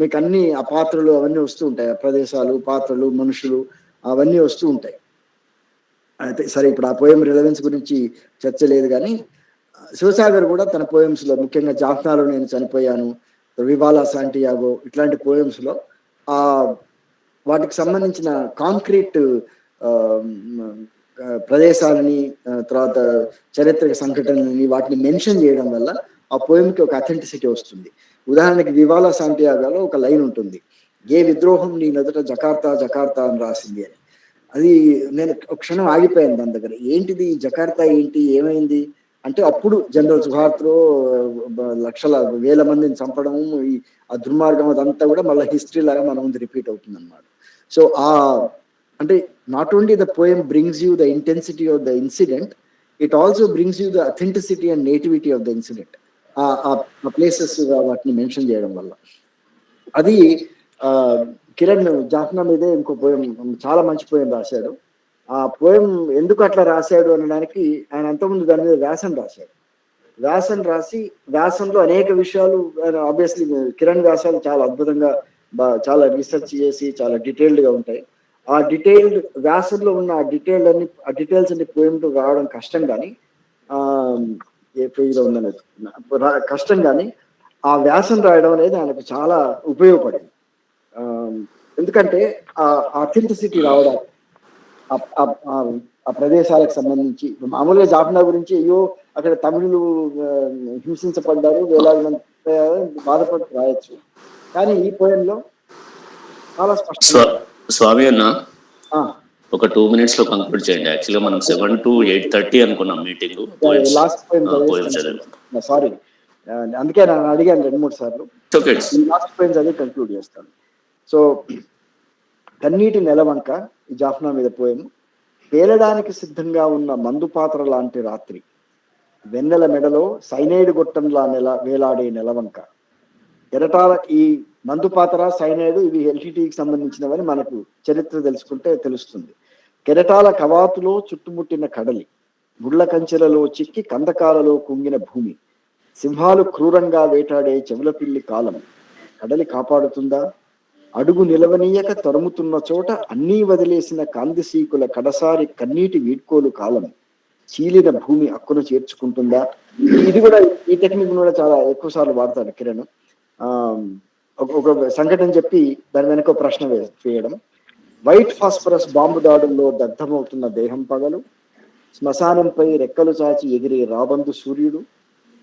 మీకు అన్ని ఆ పాత్రలు అవన్నీ వస్తూ ఉంటాయి, ప్రదేశాలు, పాత్రలు, మనుషులు అవన్నీ వస్తూ ఉంటాయి. అయితే సరే, ఇప్పుడు ఆ పోయం రిలవెన్స్ గురించి చర్చ లేదు, కానీ శివసాగర్ కూడా తన పోయమ్స్ లో, ముఖ్యంగా జాఫ్నాలో నేను చనిపోయాను, వివాలా శాంటియాగో, ఇట్లాంటి పోయమ్స్ లో వాటికి సంబంధించిన కాంక్రీట్ ప్రదేశాలని, తర్వాత చారిత్రక సంఘటనలని, వాటిని మెన్షన్ చేయడం వల్ల ఆ పోయంకి ఒక అథెంటిసిటీ వస్తుంది. ఉదాహరణకి వివాలా శాంటియాగోలో ఒక లైన్ ఉంటుంది, ఏ విద్రోహం నీ మొదట జకార్తా జకార్తా అని రాసింది అని. అది నేను ఒక క్షణం ఆగిపోయాను దాని దగ్గర. ఏంటిది జకార్తా, ఏంటి, ఏమైంది అంటే, అప్పుడు జనరల్ సుహార్త్లో లక్షల వేల మందిని చంపడం, ఆ దుర్మార్గం అదంతా కూడా మళ్ళీ హిస్టరీ లాగా మన ముందు రిపీట్ అవుతుంది అన్నమాట. సో అంటే not only the poem brings you the intensity of the incident, it also brings you the authenticity and nativity of the incident, ఆ ప్లేసెస్ వాటిని మెన్షన్ చేయడం వల్ల. అది కిరణ్ జాఫ్నా మీదే ఇంకో పోయం, చాలా మంచి పోయం రాశాడు. ఆ పోయం ఎందుకు అట్లా రాశాడు అనడానికి, ఆయన అంతకుముందు దాని మీద వ్యాసం రాశాడు. వ్యాసం రాసి, వ్యాసంలో అనేక విషయాలు, ఆబ్వియస్లీ కిరణ్ వ్యాసాలు చాలా అద్భుతంగా, చాలా రీసెర్చ్ చేసి చాలా డీటెయిల్డ్ గా ఉంటాయి. ఆ డీటెయిల్డ్ వ్యాసంలో ఉన్న ఆ డీటెయిల్స్ అన్ని పోయంలో రావడం కష్టం, కానీ ఏ పేజీలో ఉందనేది కష్టం, కానీ ఆ వ్యాసం రాయడం అనేది ఆయనకు చాలా ఉపయోగపడింది. ఎందుకంటే ఆ అథెంటిసిటీ రావడం, ఆ ప్రదేశాలకు సంబంధించి. మామూలుగా జాఫ్నా గురించి, అయ్యో అక్కడ తమిళులు హింసించబడ్డారు, వేలాది మంది బాధపడి రాయొచ్చు, కానీ ఈ పోయంలో చాలా స్పష్టంగా. స్వామి అన్న, ఒక 2 minutes లో కంక్లూడ్ చేయండి. యాక్చువల్గా మనం 7 to 8:30 అనుకున్నాం మీటింగ్. లాస్ట్ పోయం సారీ, అందుకే నేను అడిగాను 2-3 సార్లు. లాస్ట్ పోయం చదివి కంక్లూడ్ చేస్తాను. సో కన్నీటి నెలవంక, ఈ జాఫ్నా మీద పోయం. పేలడానికి సిద్ధంగా ఉన్న మందు పాత్ర లాంటి రాత్రి, వెన్నెల మెడలో సైనైడ్ గొట్టంలా వేలాడే నెలవంక. కెరటాల, ఈ మందు పాత్ర, సైనైడ్, ఇవి ఎల్టీటీకి సంబంధించినవని మనకు చరిత్ర తెలుసుకుంటే తెలుస్తుంది. కెరటాల కవాతులో చుట్టుముట్టిన కడలి, గుళ్ళ కంచెలలో చిక్కి కందకాలలో కుంగిన భూమి, సింహాలు క్రూరంగా వేటాడే చెవుల పిల్లి కాలం, కడలి కాపాడుతుందా? అడుగు నిలవనీయక తరుముతున్న చోట అన్నీ వదిలేసిన కాందిసీకుల కడసారి కన్నీటి వీడ్కోలు కాలం, చీలిన భూమి అక్కును చేర్చుకుంటుందా? ఇది కూడా, ఈ టెక్నిక్ కూడా చాలా ఎక్కువ సార్లు వాడతాడు కిరణ్. ఒక సంఘటన చెప్పి దాని వెనక ప్రశ్న వేయడం. వైట్ ఫాస్ఫరస్ బాంబు దాడుల్లో దగ్ధమవుతున్న దేహం పగలు, శ్మశానంపై రెక్కలు చాచి ఎగిరే రాబందు సూర్యుడు,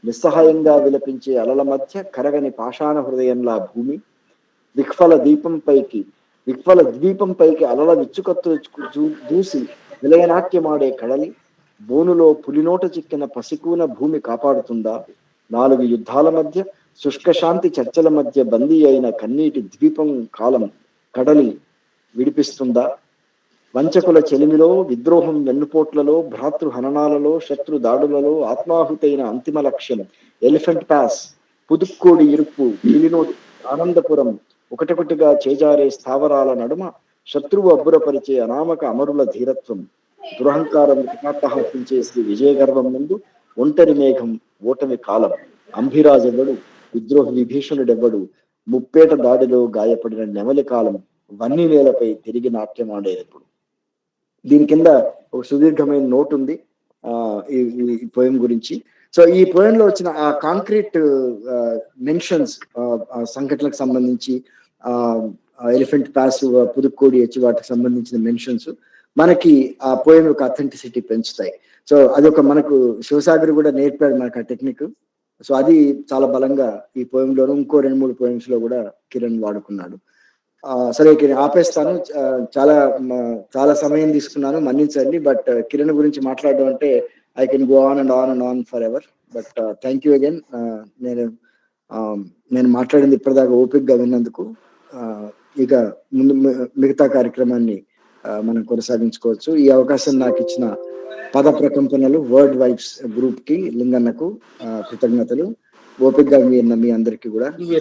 నిస్సహాయంగా విలపించే అలల మధ్య కరగని పాషాణ హృదయంలా భూమి, విక్ఫల ద్వీపంపైకి అలల విచ్చుకత్తు దూసి విలయనాట్యమాడే కడలి, బోనులో పులినోట చిక్కిన పసికూన భూమి కాపాడుతుందా? 4 యుద్ధాల మధ్య, శుష్కశాంతి చర్చల మధ్య బందీ అయిన కన్నీటి ద్వీపం కాలం, కడలి విడిపిస్తుందా? వంచకుల చెలిమిలో, విద్రోహం వెన్నుపోట్లలో, భ్రాతృ హననాలలో, శత్రు దాడులలో ఆత్మాహుతైన అంతిమ లక్ష్యం ఎలిఫెంట్ పాస్, పుదుక్కోడి ఇరుపు, కిలినోటి, ఆనందపురం, ఒకటొకటిగా చేజారే స్థావరాల నడుమ శత్రువు అబ్బురపరిచే అనామక అమరుల ధీరత్వం, దురహంకారం కిటాట్టహాస్యం చేసి విజయగర్వం ముందు ఒంటరి మేఘం ఓటమి కాలం, అంభిరాజెవడు, విద్రోహి విభీషణుడెవ్వడు, ముప్పేట దాడిలో గాయపడిన నెమలి కాలం, వన్ని నేలపై తిరిగి నాట్యం ఆడేటప్పుడు. దీని కింద ఒక సుదీర్ఘమైన నోట్ ఉంది. ఈ పోయం గురించి. సో ఈ పోయంలో వచ్చిన ఆ కాంక్రీట్ మెన్షన్స్, సంఘటనలకు సంబంధించి, ఎలిఫెంట్ పాస్, పుదుక్కోడి వచ్చి వాటికి సంబంధించిన మెన్షన్స్ మనకి ఆ పోయం యొక్క అథెంటిసిటీ పెంచుతాయి. సో అది ఒక మనకు శివసాగర్ కూడా నేర్పాడు మనకు ఆ టెక్నిక్. సో అది చాలా బలంగా ఈ పోయంలోను, ఇంకో 2-3 పోయమ్స్ లో కూడా కిరణ్ వాడుకున్నాడు. సరే ఇక్కడ ఆపేస్తాను. చాలా సమయం తీసుకున్నాను, మన్నించండి. బట్ కిరణ్ గురించి మాట్లాడడం అంటే I can go on and on and on for ever. But thank you again. నేను మాట్లాడింది ఇప్పటిదాకా ఓపికగా విన్నందుకు. ఇక ముందు మిగతా కార్యక్రమాన్ని మనం కొనసాగించుకోవచ్చు. ఈ అవకాశం నాకు ఇచ్చిన పద ప్రకంపనలు వర్డ్ వైబ్స్ గ్రూప్ కి, లింగన్నకు కృతజ్ఞతలు. ఓపికగా మీ అందరికీ కూడా